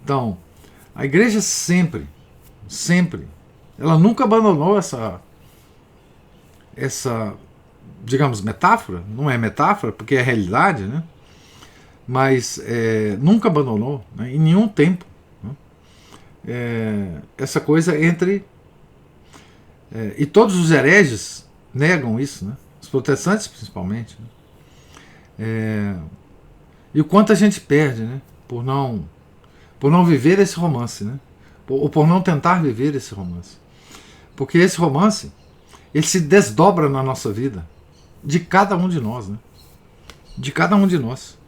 Então, a igreja sempre, ela nunca abandonou essa, digamos, metáfora. Não é metáfora, porque é realidade, né? Mas nunca abandonou, né, em nenhum tempo, né, essa coisa entre... e todos os hereges negam isso, né? Os protestantes principalmente, né? E o quanto a gente perde, né? Por não viver esse romance, né? Ou por não tentar viver esse romance. Porque esse romance, ele se desdobra na nossa vida, de cada um de nós, né? De cada um de nós.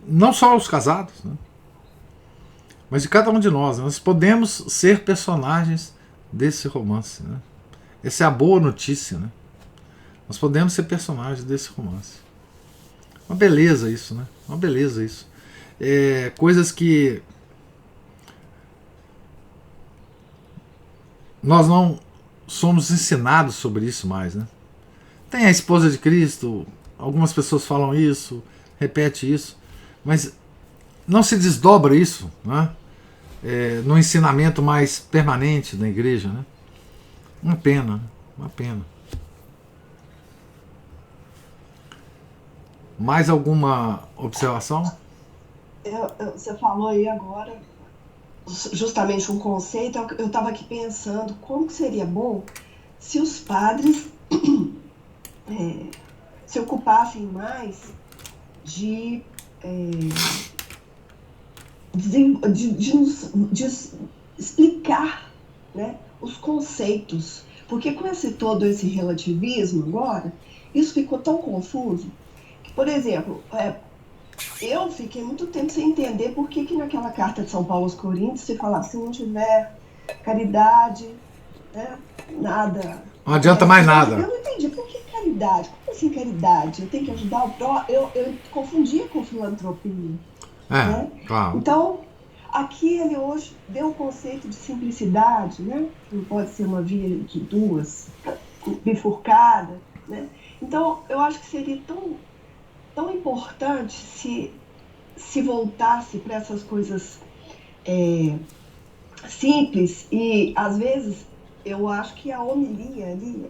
Não só os casados, né? Mas de cada um de nós. Nós podemos ser personagens desse romance, né? Essa é a boa notícia, né? Nós podemos ser personagens desse romance. Uma beleza isso, né? Uma beleza isso. Coisas que nós não somos ensinados sobre isso mais, né? Tem a esposa de Cristo, algumas pessoas falam isso, repete isso, mas não se desdobra isso, né? No ensinamento mais permanente da igreja, né? Uma pena, né? Uma pena. Mais alguma observação? Você falou aí agora justamente um conceito. Eu estava aqui pensando como que seria bom se os padres se ocupassem mais de explicar, né, os conceitos, porque com todo esse relativismo agora, isso ficou tão confuso que, por exemplo, eu fiquei muito tempo sem entender por que naquela carta de São Paulo aos Coríntios se fala, se não tiver caridade, né, nada... Não adianta mais nada. Eu não entendi, por que caridade? Como assim caridade? Eu tenho que ajudar o próximo? Eu confundia com filantropia. Né? Claro. Então, aqui ele hoje deu o conceito de simplicidade, né? Não pode ser uma via de duas, bifurcada, né? Então, eu acho que seria tão importante se voltasse para essas coisas simples, e às vezes eu acho que a homilia ali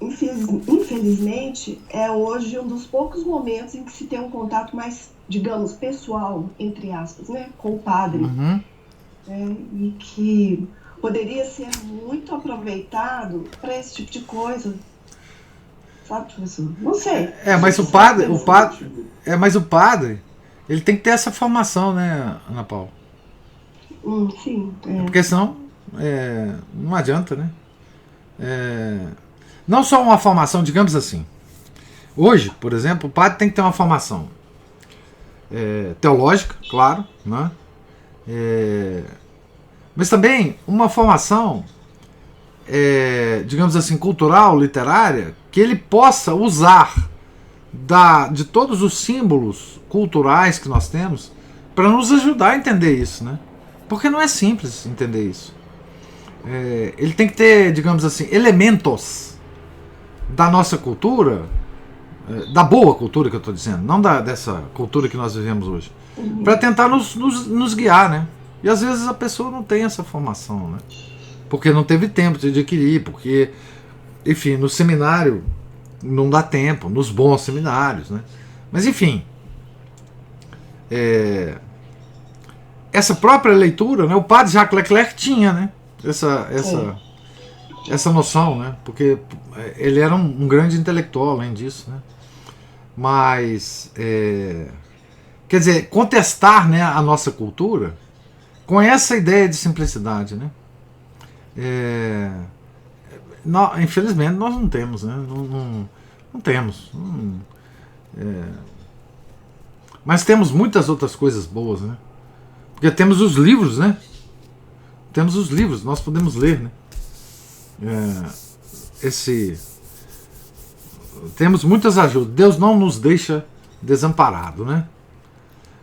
infelizmente é hoje um dos poucos momentos em que se tem um contato mais, digamos, pessoal, entre aspas, né, com o padre. Uhum. E que poderia ser muito aproveitado para esse tipo de coisa. Sabe, professor? Não sei. Mas o padre, ele tem que ter essa formação, né, Ana Paula? Sim. Porque senão não adianta, né? Não só uma formação, digamos assim. Hoje, por exemplo, o padre tem que ter uma formação teológica, claro, né? Mas também uma formação, digamos assim, cultural, literária, que ele possa usar de todos os símbolos culturais que nós temos para nos ajudar a entender isso, né? Porque não é simples entender isso. Ele tem que ter, digamos assim, elementos da nossa cultura, da boa cultura que eu estou dizendo, não dessa cultura que nós vivemos hoje, para tentar nos guiar, né? E às vezes a pessoa não tem essa formação, né? Porque não teve tempo de adquirir, porque, enfim, no seminário não dá tempo, nos bons seminários, né? Mas enfim, essa própria leitura, né? O padre Jacques Leclerc tinha, né? Essa noção, né? Porque ele era um grande intelectual, além disso, né? Mas, quer dizer, contestar, né, a nossa cultura com essa ideia de simplicidade, né? Infelizmente nós não temos, né? Não temos. Mas temos muitas outras coisas boas, né? Porque temos os livros, né? Temos os livros, nós podemos ler, né? Temos muitas ajudas. Deus não nos deixa desamparado, né?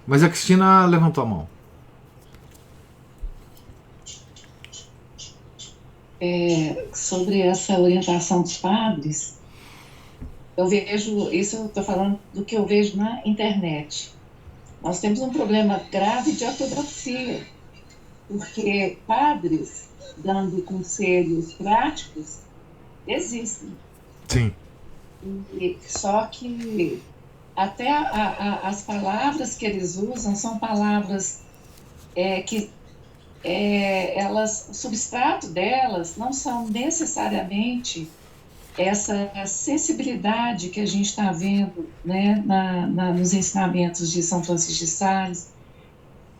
Mas a Cristina levantou a mão. Sobre essa orientação dos padres, eu vejo, isso eu estou falando do que eu vejo na internet. Nós temos um problema grave de ortodoxia, porque padres dando conselhos práticos existem. Sim. Só que até as palavras que eles usam são palavras que o substrato delas não são necessariamente essa sensibilidade que a gente está vendo, né, nos ensinamentos de São Francisco de Sales.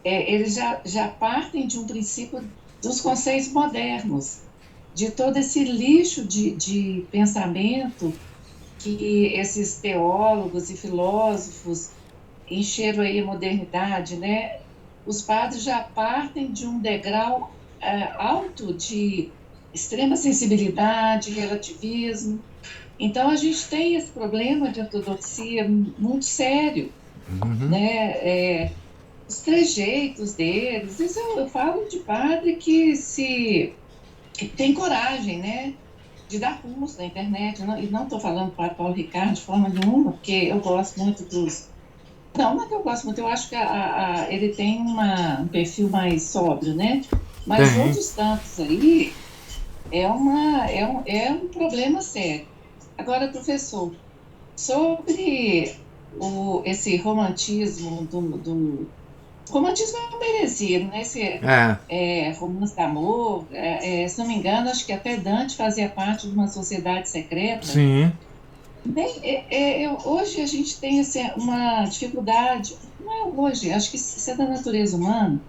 Eles já partem de um princípio dos conceitos modernos, de todo esse lixo de pensamento que esses teólogos e filósofos encheram aí a modernidade, né? Os padres já partem de um degrau alto de extrema sensibilidade, relativismo. Então a gente tem esse problema de ortodoxia muito sério, né? Os trejeitos deles, isso eu falo de padre que tem coragem, né, de dar curso na internet, e não estou falando para Paulo Ricardo de forma nenhuma, porque eu gosto muito dos... Não é que eu gosto muito, eu acho que ele tem um perfil mais sóbrio, né, mas outros tantos aí é um problema sério. Agora, professor, sobre esse romantismo romantismo é uma heresia, né? Esse romance de amor, se não me engano, acho que até Dante fazia parte de uma sociedade secreta. Sim. Hoje a gente tem uma dificuldade, não é hoje, acho que isso é da natureza humana,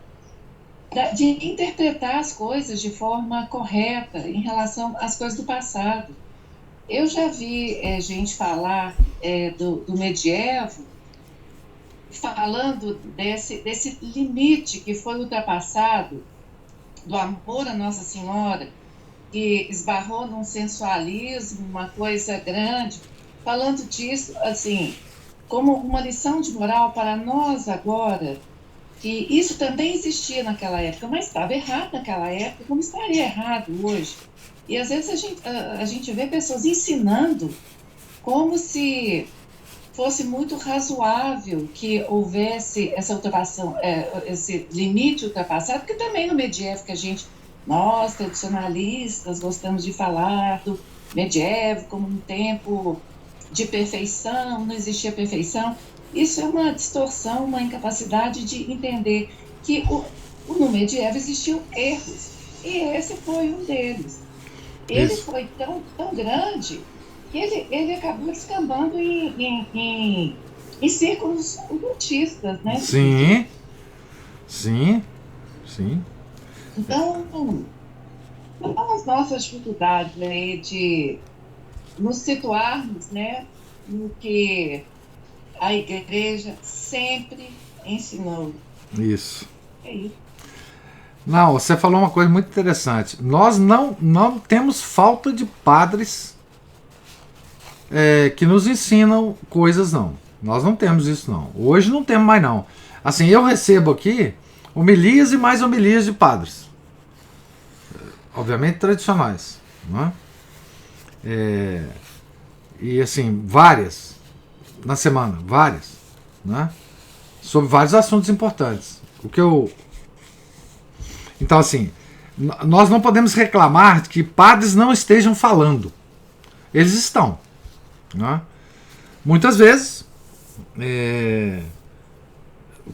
de interpretar as coisas de forma correta em relação às coisas do passado. Eu já vi gente falar do medievo, falando desse limite que foi ultrapassado, do amor à Nossa Senhora, que esbarrou num sensualismo, uma coisa grande, falando disso, assim, como uma lição de moral para nós agora, que isso também existia naquela época, mas estava errado naquela época, como estaria errado hoje. E às vezes a gente vê pessoas ensinando como se fosse muito razoável que houvesse essa ultrapassação, esse limite ultrapassado, porque também no medievo que nós tradicionalistas gostamos de falar do medievo como um tempo de perfeição, não existia perfeição. Isso é uma distorção, uma incapacidade de entender que no medievo existiam erros, e esse foi um deles. Ele foi tão grande que ele acabou descambando em círculos ocultistas, né? Sim. Então, as nossas dificuldades aí de nos situarmos, né, no que a igreja sempre ensinou. Isso. É isso. Não, você falou uma coisa muito interessante. Nós não temos falta de padres que nos ensinam coisas, não. Nós não temos isso, não. Hoje não temos mais, não. Assim, eu recebo aqui homilias e mais homilias de padres. Obviamente tradicionais. Não é? E assim, várias na semana, várias. Né? Sobre vários assuntos importantes. Então, assim, nós não podemos reclamar de que padres não estejam falando. Eles estão. Né? Muitas vezes,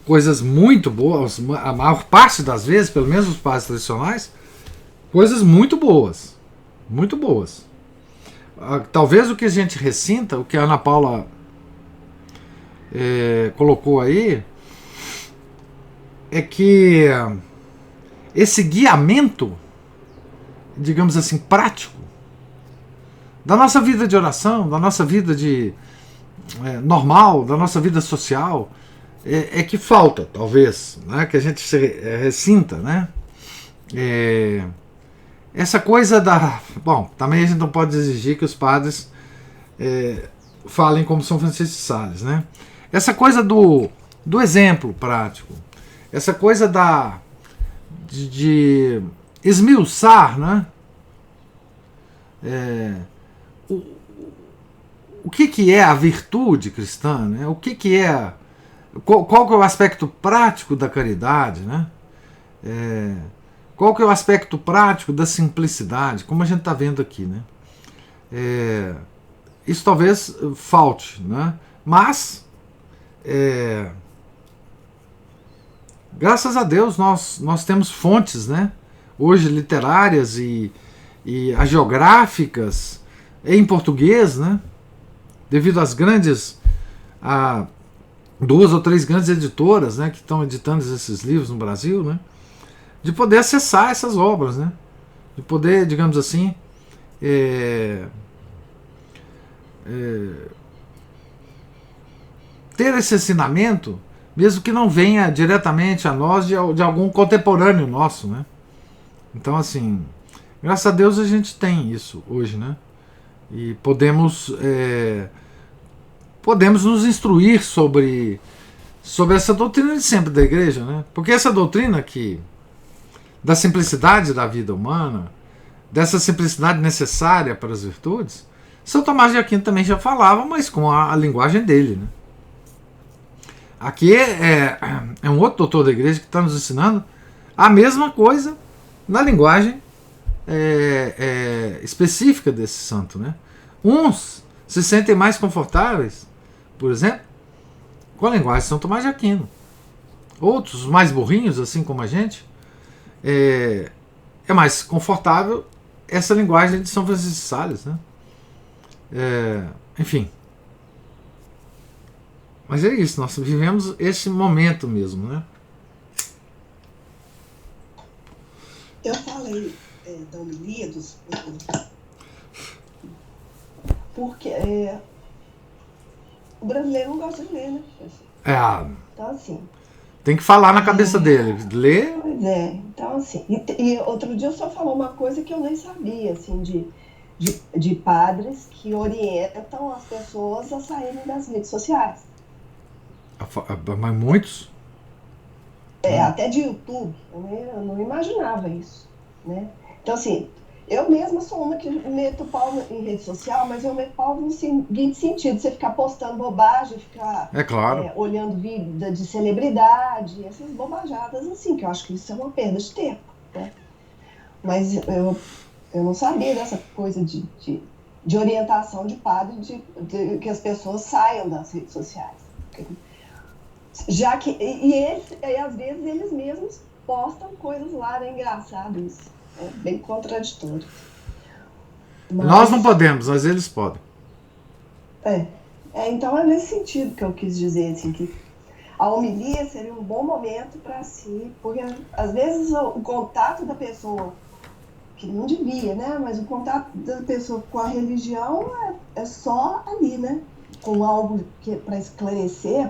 coisas muito boas, a maior parte das vezes, pelo menos os padres tradicionais, coisas muito boas. Muito boas. Talvez o que a gente ressinta, o que a Ana Paula colocou aí, é que esse guiamento, digamos assim, prático, da nossa vida de oração, da nossa vida normal, da nossa vida social, é que falta, talvez, né, que a gente se ressinta, né? Essa coisa Bom, também a gente não pode exigir que os padres falem como São Francisco de Sales, né? Essa coisa do exemplo prático, essa coisa de esmiuçar, né? O que é a virtude cristã, né? O que é... Qual que é o aspecto prático da caridade, né? Qual que é o aspecto prático da simplicidade, como a gente está vendo aqui, né? Isso talvez falte, né? Mas graças a Deus nós temos fontes, né? Hoje literárias e geográficas em português, né? Devido às a 2 ou 3 grandes editoras, né, que estão editando esses livros no Brasil, né, de poder acessar essas obras, né, de poder, digamos assim, ter esse ensinamento, mesmo que não venha diretamente a nós de algum contemporâneo nosso, né. Então, assim, graças a Deus a gente tem isso hoje, né, e podemos nos instruir sobre essa doutrina de sempre da igreja, né? Porque essa doutrina da simplicidade da vida humana, dessa simplicidade necessária para as virtudes, São Tomás de Aquino também já falava, mas com a linguagem dele, né? Aqui é um outro doutor da igreja que está nos ensinando a mesma coisa na linguagem específica desse santo, né? Uns se sentem mais confortáveis, por exemplo, com a linguagem de São Tomás de Aquino. Outros, mais burrinhos, assim como a gente, é mais confortável essa linguagem de São Francisco de Sales, né? Enfim. Mas é isso, nós vivemos esse momento mesmo, né? Eu falei da homilia porque o brasileiro não gosta de ler, né? Então, assim... Tem que falar na cabeça dele. Ler... Pois é. Então, assim... E outro dia o senhor falou uma coisa que eu nem sabia, assim, de padres que orientam as pessoas a saírem das redes sociais. Mas muitos? Até de YouTube. Eu não imaginava isso, né? Então, assim... Eu mesma sou uma que meto pau em rede social, mas eu meto pau no seguinte sentido: você ficar postando bobagem, ficar claro. Olhando vida de celebridade, essas bobajadas assim, que eu acho que isso é uma perda de tempo, né? Mas eu não sabia dessa coisa de orientação de padre, de que as pessoas saiam das redes sociais. Já que, e às vezes eles mesmos postam coisas lá, é engraçado isso. É bem contraditório. Mas... Nós não podemos, mas eles podem. Então é nesse sentido que eu quis dizer, assim, que a homilia seria um bom momento para si, porque às vezes o contato da pessoa, que não devia, né? Mas o contato da pessoa com a religião é só ali, né? Com algo para esclarecer,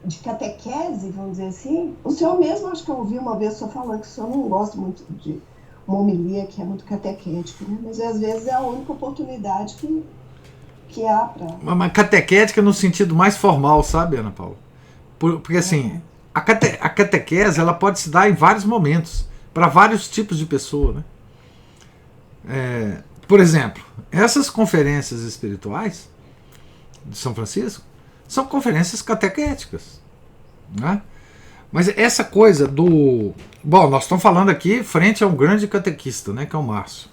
de catequese, vamos dizer assim. O senhor mesmo, acho que eu ouvi uma vez o senhor falando que o senhor não gosta muito de uma homilia que é muito catequética, né? Mas às vezes é a única oportunidade que há para... Uma catequética no sentido mais formal, sabe, Ana Paula? Porque assim, a catequese ela pode se dar em vários momentos, para vários tipos de pessoa, né? Por exemplo, essas conferências espirituais de São Francisco são conferências catequéticas, né? Mas essa coisa do... Bom, nós estamos falando aqui frente a um grande catequista, né, que é o Márcio.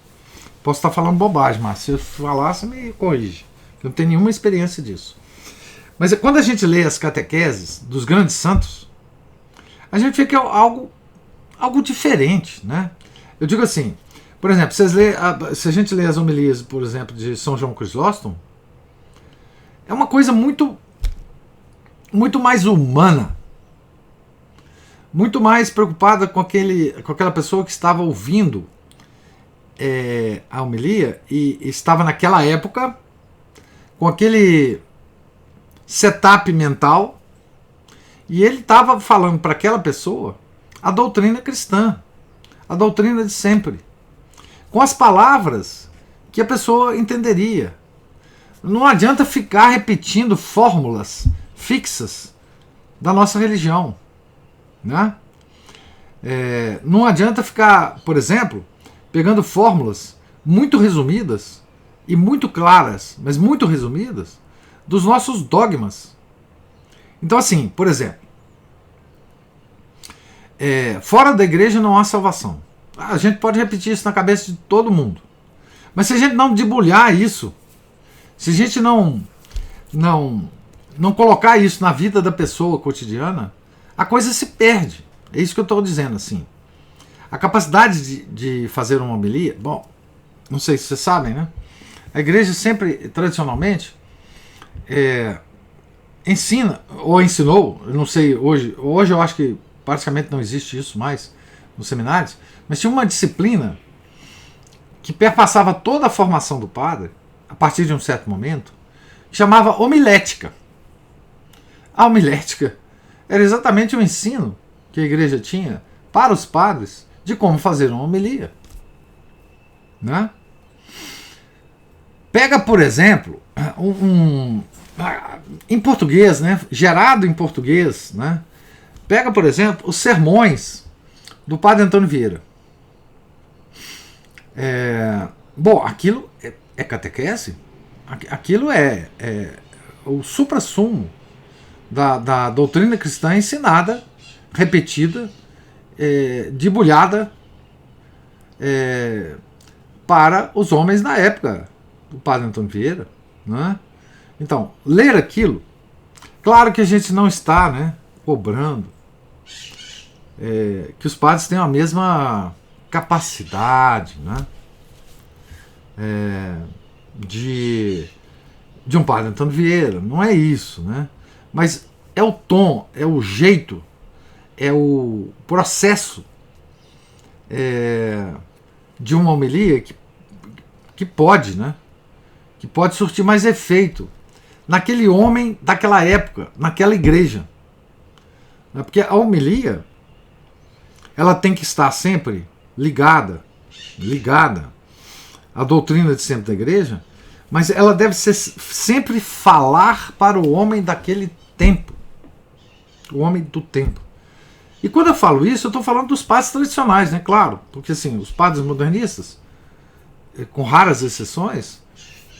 Posso estar falando bobagem, Márcio. Se eu falar, você me corrige. Eu não tenho nenhuma experiência disso. Mas quando a gente lê as catequeses dos grandes santos, a gente vê que é algo diferente, né? Eu digo assim, por exemplo, se a gente lê as homilias, por exemplo, de São João Crisóstomo, é uma coisa muito mais humana, muito mais preocupada com aquela pessoa que estava ouvindo a homilia e estava naquela época com aquele setup mental, e ele estava falando para aquela pessoa a doutrina cristã, a doutrina de sempre, com as palavras que a pessoa entenderia. Não adianta ficar repetindo fórmulas fixas da nossa religião, né? Não adianta ficar, por exemplo, pegando fórmulas muito resumidas e muito claras, mas muito resumidas, dos nossos dogmas. Então, assim, por exemplo, fora da igreja não há salvação. A gente pode repetir isso na cabeça de todo mundo. Mas se a gente não debulhar isso, se a gente não colocar isso na vida da pessoa cotidiana, a coisa se perde. É isso que eu estou dizendo, assim. A capacidade de fazer uma homilia, bom, não sei se vocês sabem, né? A igreja sempre, tradicionalmente, ensina, ou ensinou, eu não sei, hoje eu acho que praticamente não existe isso mais nos seminários, mas tinha uma disciplina que perpassava toda a formação do padre, a partir de um certo momento, que chamava homilética. A homilética era exatamente o ensino que a igreja tinha para os padres de como fazer uma homilia, né? Pega, por exemplo, em português, né, gerado em português, né? Pega, por exemplo, os sermões do padre Antônio Vieira. Bom, aquilo é catequese, aquilo é o suprassumo da doutrina cristã ensinada, repetida, debulhada para os homens da época do padre Antônio Vieira, né? Então, ler aquilo, claro que a gente não está, né, cobrando que os padres tenham a mesma capacidade, né, de um padre Antônio Vieira, não é isso, né? Mas é o tom, é o jeito, é o processo de uma homilia que pode, né, que pode surtir mais efeito naquele homem daquela época, naquela igreja. Porque a homilia, ela tem que estar sempre ligada à doutrina de sempre da igreja, mas ela deve ser sempre falar para o homem daquele tempo, o homem do tempo. E quando eu falo isso, eu estou falando dos padres tradicionais, né? Claro, porque assim, os padres modernistas, com raras exceções,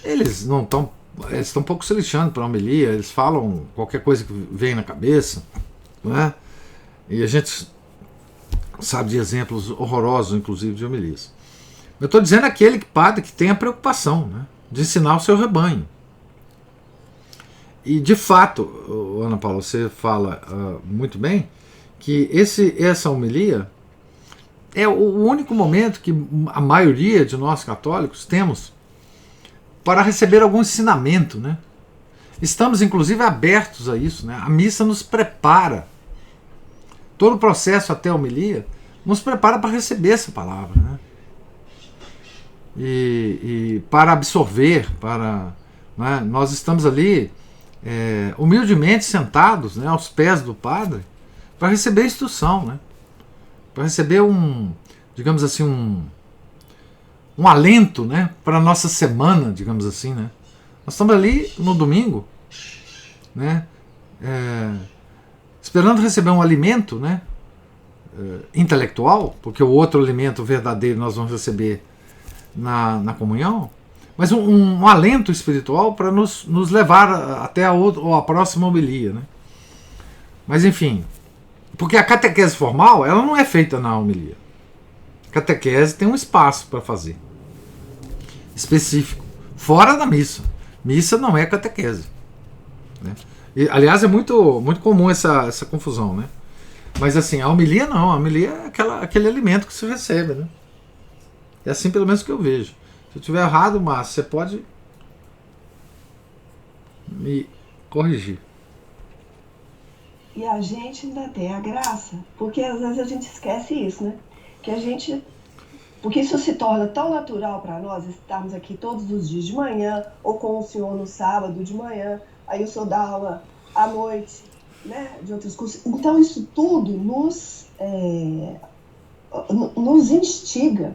eles não estão, eles estão um pouco se lixando para a homilia, eles falam qualquer coisa que vem na cabeça, né? E a gente sabe de exemplos horrorosos, inclusive, de homilias. Eu estou dizendo aquele padre que tem a preocupação, né, de ensinar o seu rebanho. E, de fato, Ana Paula, você fala muito bem que essa homilia é o único momento que a maioria de nós católicos temos para receber algum ensinamento, né? Estamos, inclusive, abertos a isso, né? A missa nos prepara. Todo o processo até a homilia nos prepara para receber essa palavra, né? E para absorver, né? Nós estamos ali humildemente sentados, né, aos pés do padre, para receber instrução, né? Para receber digamos assim, um alento, né, para a nossa semana, digamos assim, né? Nós estamos ali no domingo, né? Esperando receber um alimento, né? Intelectual, porque o outro alimento verdadeiro nós vamos receber na comunhão, mas um alento espiritual para nos levar até a próxima homilia, né? Mas enfim, porque a catequese formal ela não é feita na homilia. A catequese tem um espaço para fazer específico, fora da missa. Missa não é catequese, né? E, aliás, é muito, muito comum essa confusão, né? Mas assim, a homilia não, a homilia é aquele alimento que se recebe, né? É assim pelo menos que eu vejo. Se eu estiver errado, Márcio, você pode me corrigir. E a gente ainda tem a graça, porque às vezes a gente esquece isso, né? Porque isso se torna tão natural para nós, estarmos aqui todos os dias de manhã, ou com o senhor no sábado de manhã, aí o senhor dá aula à noite, né, de outros cursos. Então isso tudo nos instiga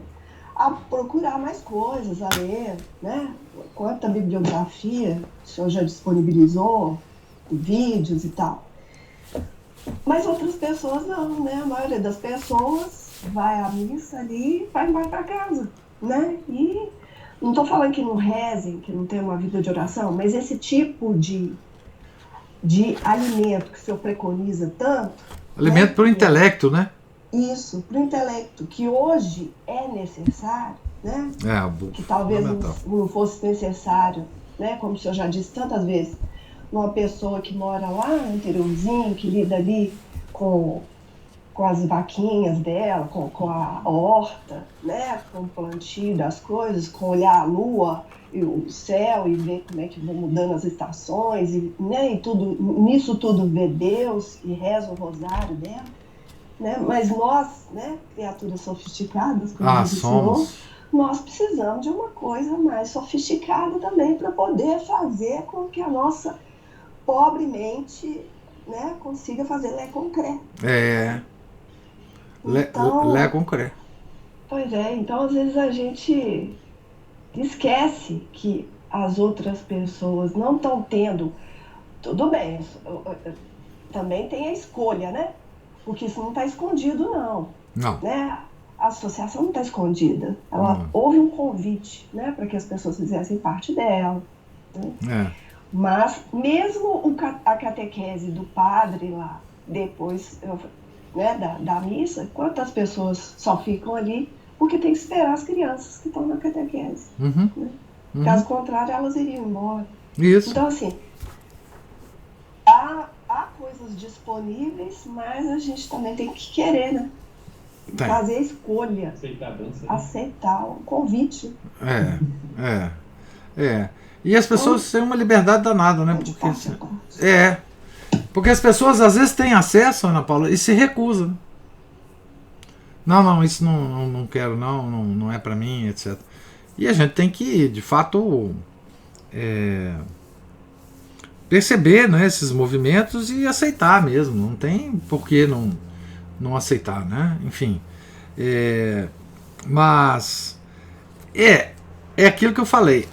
a procurar mais coisas, a ler, né? Quanta bibliografia o senhor já disponibilizou, vídeos e tal. Mas outras pessoas não, né? A maioria das pessoas vai à missa ali e vai embora para casa, né? E não estou falando que não rezem, que não tem uma vida de oração, mas esse tipo de alimento que o senhor preconiza tanto... Alimento, né? para o intelecto, né? Isso, para o intelecto, que hoje é necessário, né? Que talvez não fosse necessário, né? Como o senhor já disse tantas vezes, uma pessoa que mora lá no interiorzinho, que lida ali com as vaquinhas dela, com a horta, né? Com o plantio das coisas, com olhar a lua e o céu e ver como é que vão mudando as estações, e, né? E tudo, nisso tudo vê Deus e reza o rosário dela, né? Mas nós, né, criaturas sofisticadas, como diz o senhor, nós precisamos de uma coisa mais sofisticada também para poder fazer com que a nossa pobre mente, né, consiga fazer lé concré. Lé concré. Pois é, então às vezes a gente esquece que as outras pessoas não estão tendo. Tudo bem, também tem a escolha, né? Porque isso não está escondido, não. Não. Né? A associação não está escondida. Houve um convite, né, para que as pessoas fizessem parte dela. Né? Mas mesmo a catequese do padre lá, depois, né, da missa, quantas pessoas só ficam ali porque tem que esperar as crianças que estão na catequese. Né? Caso contrário, elas iriam embora. Isso. Então, assim, há coisas disponíveis, mas a gente também tem que querer, né? Fazer a escolha. Aceitar a dança. Aceitar o convite. E as pessoas têm uma liberdade danada, né? Porque as pessoas às vezes têm acesso, Ana Paula, e se recusam. Não, isso não quero, não é para mim, etc. E a gente tem que, de fato, perceber, né, esses movimentos e aceitar mesmo. Não tem por que não aceitar, né? Enfim. Mas é aquilo que eu falei.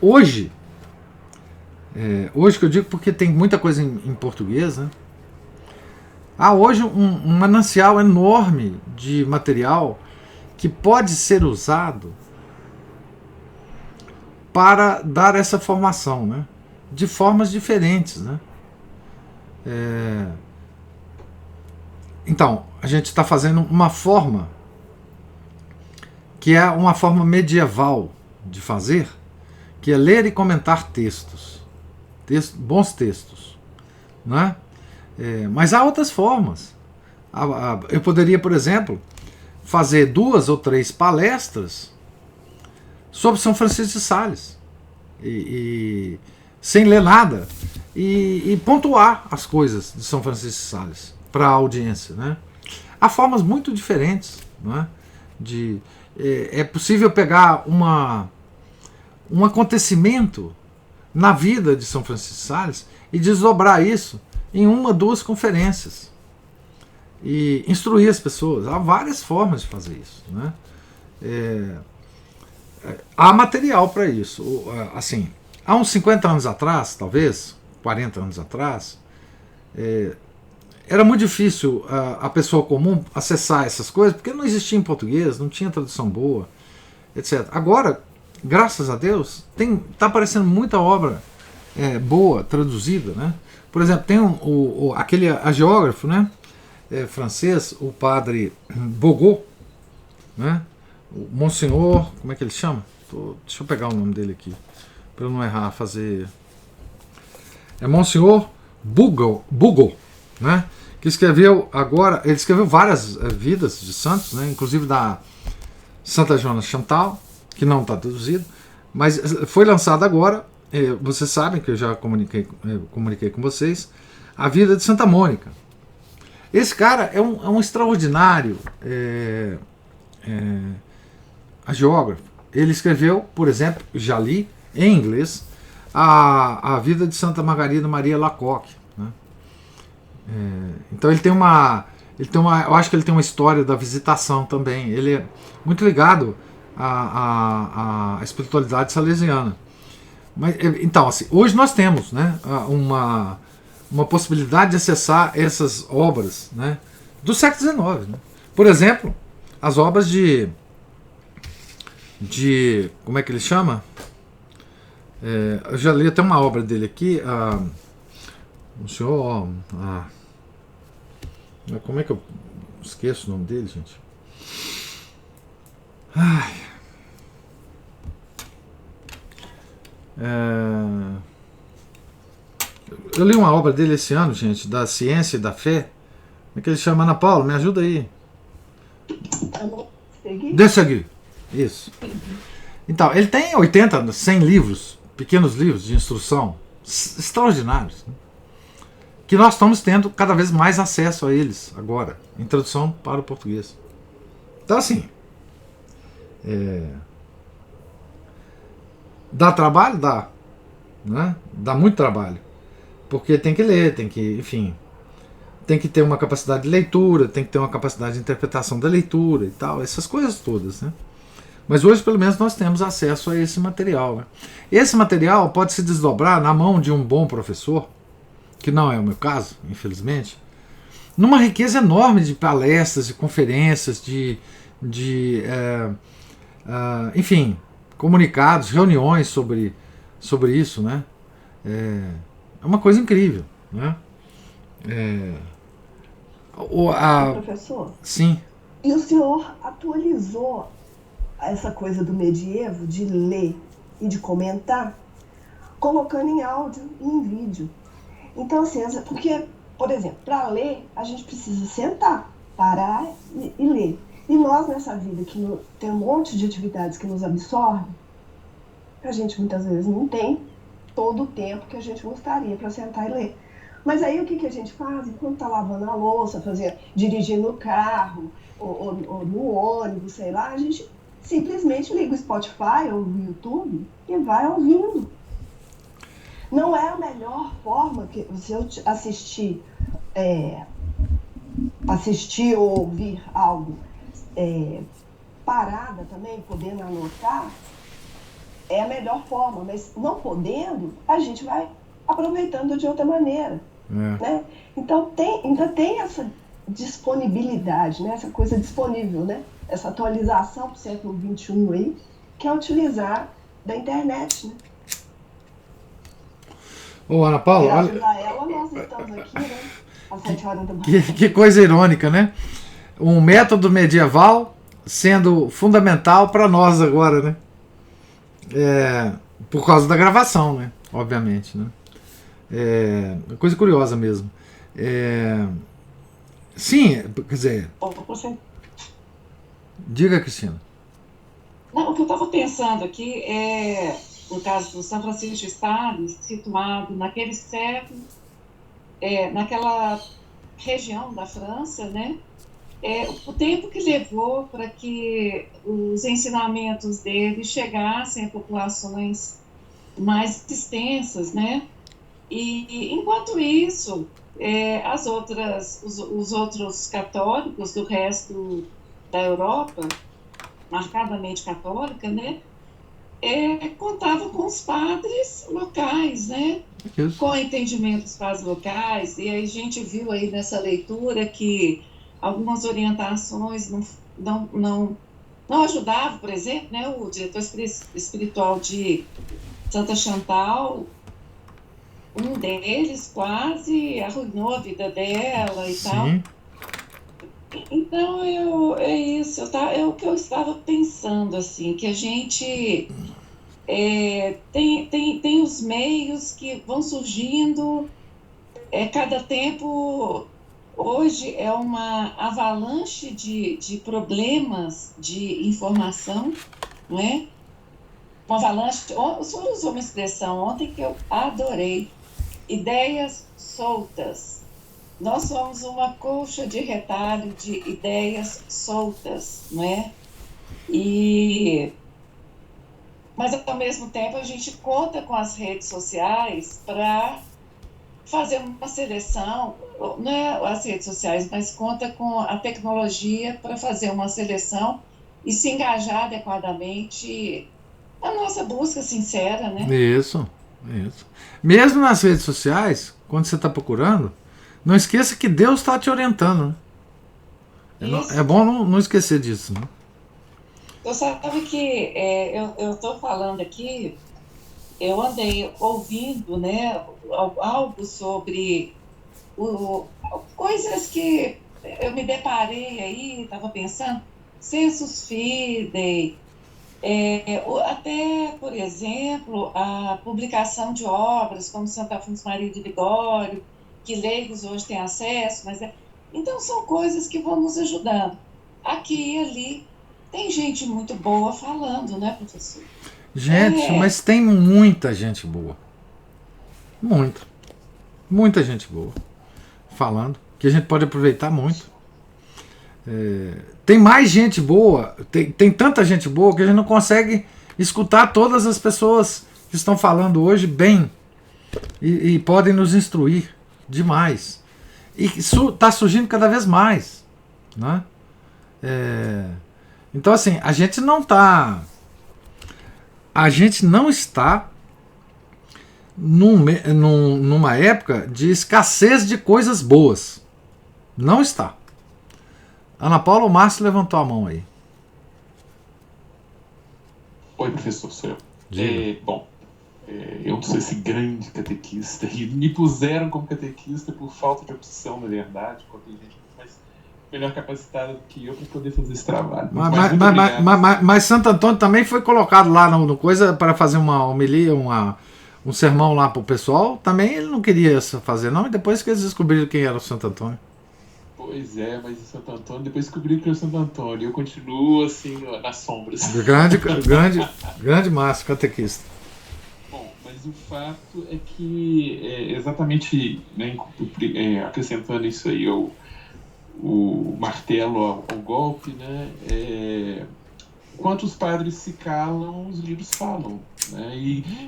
Hoje que eu digo porque tem muita coisa em português, né? Há hoje um manancial enorme de material que pode ser usado para dar essa formação, né? De formas diferentes, né? Então, a gente está fazendo uma forma que é uma forma medieval de fazer, que é ler e comentar textos, bons textos, né? Mas há outras formas. Eu poderia, por exemplo, fazer 2 ou 3 palestras sobre São Francisco de Sales, e sem ler nada, e pontuar as coisas de São Francisco de Sales para a audiência, né? Há formas muito diferentes, não é? É possível pegar um acontecimento na vida de São Francisco de Sales e desdobrar isso em 1 ou 2 conferências e instruir as pessoas. Há várias formas de fazer isso, né? Há material para isso. Assim, há uns 50 anos atrás, talvez, 40 anos atrás, era muito difícil a pessoa comum acessar essas coisas, porque não existia em português, não tinha tradução boa, etc. Agora, graças a Deus, está aparecendo muita obra boa, traduzida, né? Por exemplo, tem aquele geógrafo, né? Francês, o padre Bogot, né? O Monsenhor, como é que ele chama? Deixa eu pegar o nome dele aqui, para eu não errar, fazer... É Monsenhor Bugot, né? Que escreveu agora, ele escreveu várias vidas de santos, né? Inclusive da Santa Joana Chantal, que não está traduzido, mas foi lançado agora, vocês sabem que eu já comuniquei com vocês, a vida de Santa Mônica. Esse cara é um extraordinário geógrafo. Ele escreveu, por exemplo, já li em inglês, a vida de Santa Margarida Maria Lacoque, né? Então ele tem uma, eu acho que ele tem uma história da visitação também. Ele é muito ligado à espiritualidade salesiana. Mas, então, assim, hoje nós temos, né, uma possibilidade de acessar essas obras, né, do século XIX. Né? Por exemplo, as obras de como é que ele chama? Eu já li até uma obra dele aqui, o senhor... como é que eu esqueço o nome dele, gente? Ai... Eu li uma obra dele esse ano, gente, da ciência e da fé. Como é que ele chama? Ana Paula, me ajuda aí. Dessegui. Isso. Então, ele tem 80, 100 livros, pequenos livros de instrução, extraordinários, né? Que nós estamos tendo cada vez mais acesso a eles agora, em tradução para o português. Então, assim, dá trabalho? Dá. Né? Dá muito trabalho. Porque tem que ler, tem que, enfim, tem que ter uma capacidade de leitura, tem que ter uma capacidade de interpretação da leitura e tal, essas coisas todas, né? Mas hoje, pelo menos, nós temos acesso a esse material, né? Esse material pode se desdobrar na mão de um bom professor, que não é o meu caso, infelizmente, numa riqueza enorme de palestras, de conferências, enfim, comunicados, reuniões sobre isso, né? É uma coisa incrível, né? Professor? Sim. E o senhor atualizou essa coisa do medievo, de ler e de comentar, colocando em áudio e em vídeo. Então, assim, porque, por exemplo, para ler, a gente precisa sentar, parar e ler. E nós, nessa vida, que tem um monte de atividades que nos absorvem, a gente muitas vezes não tem todo o tempo que a gente gostaria para sentar e ler. Mas aí o que a gente faz? Enquanto está lavando a louça, dirigindo o carro, ou no ônibus, sei lá, a gente simplesmente liga o Spotify ou o YouTube e vai ouvindo. Não é a melhor forma que você assistir ou ouvir algo parada também, podendo anotar, é a melhor forma, mas não podendo, a gente vai aproveitando de outra maneira. Né? Então ainda tem essa disponibilidade, né? Essa coisa disponível, né? Essa atualização para o século XXI aí, que é utilizar da internet, né? Ô, Ana Paula, graças a ela nós estamos aqui, né? Às 7 horas da manhã. Que coisa irônica, né? Um método medieval sendo fundamental para nós agora, né? Por causa da gravação, né? Obviamente, né? Coisa curiosa mesmo. Sim, quer dizer... Diga, Cristina. Não, o que eu estava pensando aqui no caso do São Francisco de Sales, situado naquele século, naquela região da França, né? O tempo que levou para que os ensinamentos dele chegassem a populações mais extensas, né? E enquanto isso, os outros católicos do resto da Europa, marcadamente católica, né? contava com os padres locais, né? Isso. Com entendimento dos padres locais, e aí a gente viu aí nessa leitura que algumas orientações não ajudavam, por exemplo, né? O diretor espiritual de Santa Chantal, um deles quase arruinou a vida dela e tal. Sim. Então, é isso, é o que eu estava pensando, assim, que a gente tem os meios que vão surgindo, cada tempo, hoje é uma avalanche de problemas de informação, não é? Uma avalanche, o senhor usou uma expressão ontem que eu adorei, ideias soltas. Nós somos uma colcha de retalho de ideias soltas, não é? Mas, ao mesmo tempo, a gente conta com as redes sociais para fazer uma seleção, não é as redes sociais, mas conta com a tecnologia para fazer uma seleção e se engajar adequadamente na nossa busca sincera, né? Isso. Mesmo nas redes sociais, quando você está procurando, não esqueça que Deus está te orientando. Né? É bom não esquecer disso. Né? Você sabe que eu estou falando aqui, eu andei ouvindo, né, algo sobre coisas que eu me deparei aí, estava pensando, sensus fidei, até, por exemplo, a publicação de obras como Santo Afonso Maria de Ligório, que leigos hoje têm acesso, então são coisas que vão nos ajudando. Aqui e ali tem gente muito boa falando, né, professor? Gente, mas tem muita gente boa. Muita gente boa falando, que a gente pode aproveitar muito. Tem mais gente boa, tem tanta gente boa que a gente não consegue escutar todas as pessoas que estão falando hoje bem e podem nos instruir demais. E isso está surgindo cada vez mais. Né? Então, assim, a gente não está numa época de escassez de coisas boas. Não está. Ana Paula ou Márcio levantou a mão aí. Oi, professor, sou eu. Eu não sou esse grande catequista e me puseram como catequista por falta de opção, na verdade, porque tem gente mais melhor capacitada do que eu para poder fazer esse trabalho. Mas Santo Antônio também foi colocado lá no coisa para fazer uma homilia, um sermão lá para o pessoal. Também ele não queria fazer, não, e depois que eles descobriram quem era o Santo Antônio. Pois é, mas o Santo Antônio, depois descobri que era o Santo Antônio. Eu continuo assim, nas sombras. Grande Márcio, catequista. Bom, mas o fato é que, exatamente, né, acrescentando isso aí, o martelo ao golpe, né, enquanto os padres se calam, os livros falam. Né,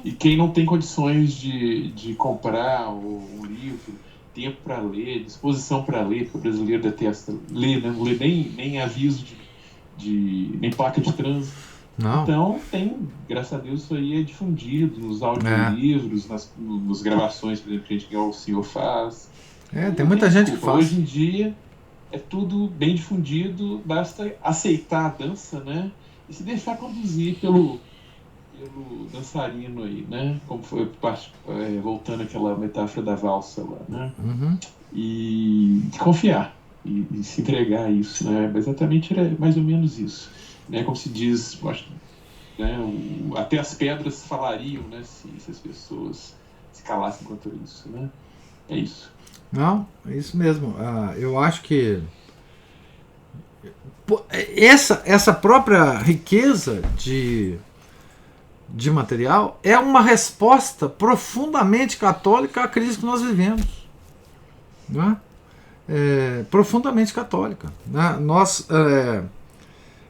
e quem não tem condições de comprar o livro, tempo para ler, disposição para ler, porque o brasileiro detesta ler, né? Não lê nem aviso nem placa de trânsito. Não. Então graças a Deus, isso aí é difundido nos audiolivros, nas gravações, por exemplo, que o senhor faz. Tem muita gente que faz. Hoje em dia é tudo bem difundido, basta aceitar a dança, né? E se deixar conduzir pelo dançarino aí, né? Como foi, voltando àquela metáfora da valsa lá, né? Uhum. E confiar e se entregar a isso, né? Exatamente, era mais ou menos isso, né? Como se diz, né? Até as pedras falariam, né? Se as pessoas se calassem quanto a isso, né? É isso. Não, é isso mesmo. Eu acho que essa própria riqueza de material é uma resposta profundamente católica à crise que nós vivemos. Né? Profundamente católica. Né?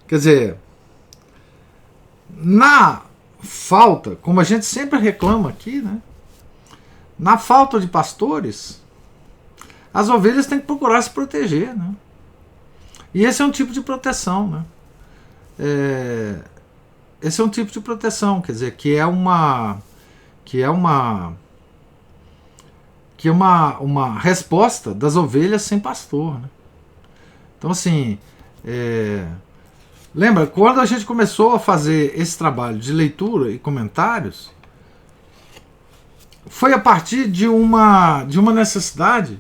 Quer dizer, na falta, como a gente sempre reclama aqui, né? Na falta de pastores, as ovelhas têm que procurar se proteger. Né? E esse é um tipo de proteção. Né? esse é um tipo de proteção, quer dizer, que é uma resposta das ovelhas sem pastor, né? Então, assim, lembra, quando a gente começou a fazer esse trabalho de leitura e comentários, foi a partir de uma necessidade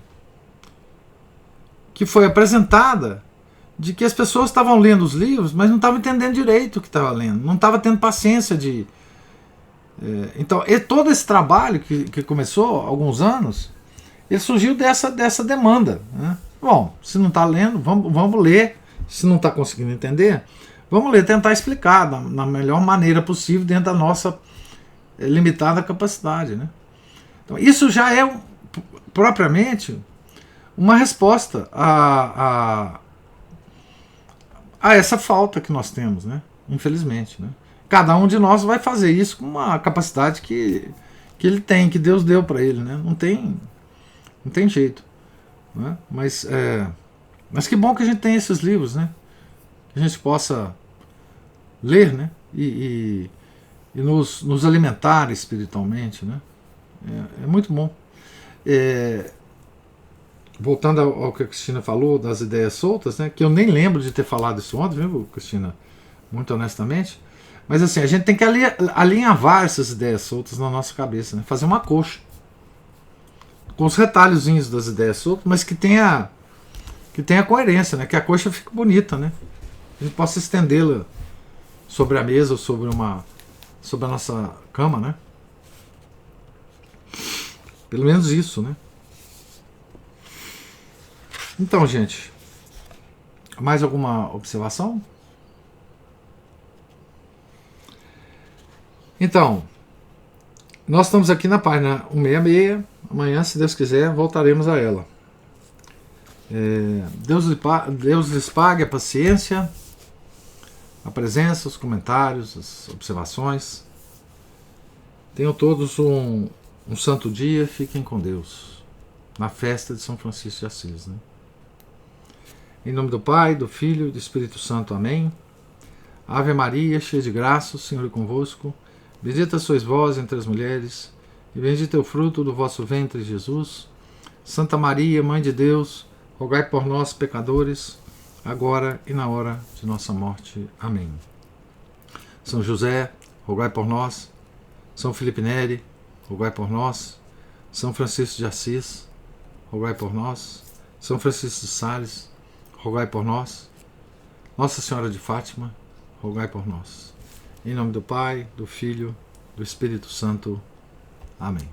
que foi apresentada de que as pessoas estavam lendo os livros, mas não estavam entendendo direito o que estava lendo, não estavam tendo paciência de... Então, todo esse trabalho que começou há alguns anos, ele surgiu dessa demanda, né? Bom, se não está lendo, vamos ler. Se não está conseguindo entender, vamos ler, tentar explicar na melhor maneira possível dentro da nossa limitada capacidade, né? Então, isso já é propriamente uma resposta a essa falta que nós temos, né? Infelizmente, né? Cada um de nós vai fazer isso com uma capacidade que ele tem, que Deus deu para ele, né? Não tem jeito, né? Mas que bom que a gente tem esses livros, né? Que a gente possa ler, né? E nos alimentar espiritualmente, né? É muito bom. Voltando ao que a Cristina falou das ideias soltas, né? Que eu nem lembro de ter falado isso ontem, viu, Cristina? Muito honestamente. Mas assim, a gente tem que alinhavar essas ideias soltas na nossa cabeça, né? Fazer uma coxa com os retalhozinhos das ideias soltas, mas que tenha coerência, né? Que a coxa fique bonita, né? A gente possa estendê-la sobre a mesa ou sobre a nossa cama, né? Pelo menos isso, né? Então, gente, mais alguma observação? Então, nós estamos aqui na página 166. Amanhã, se Deus quiser, voltaremos a ela. Deus lhes pague a paciência, a presença, os comentários, as observações. Tenham todos um santo dia. Fiquem com Deus na festa de São Francisco de Assis, né? Em nome do Pai, do Filho e do Espírito Santo. Amém. Ave Maria, cheia de graça, o Senhor é convosco. Bendita sois vós entre as mulheres, e bendito é o fruto do vosso ventre, Jesus. Santa Maria, Mãe de Deus, rogai por nós, pecadores, agora e na hora de nossa morte. Amém. São José, rogai por nós. São Felipe Neri, rogai por nós. São Francisco de Assis, rogai por nós. São Francisco de Sales, rogai por nós. Nossa Senhora de Fátima, rogai por nós. Em nome do Pai, do Filho, do Espírito Santo. Amém.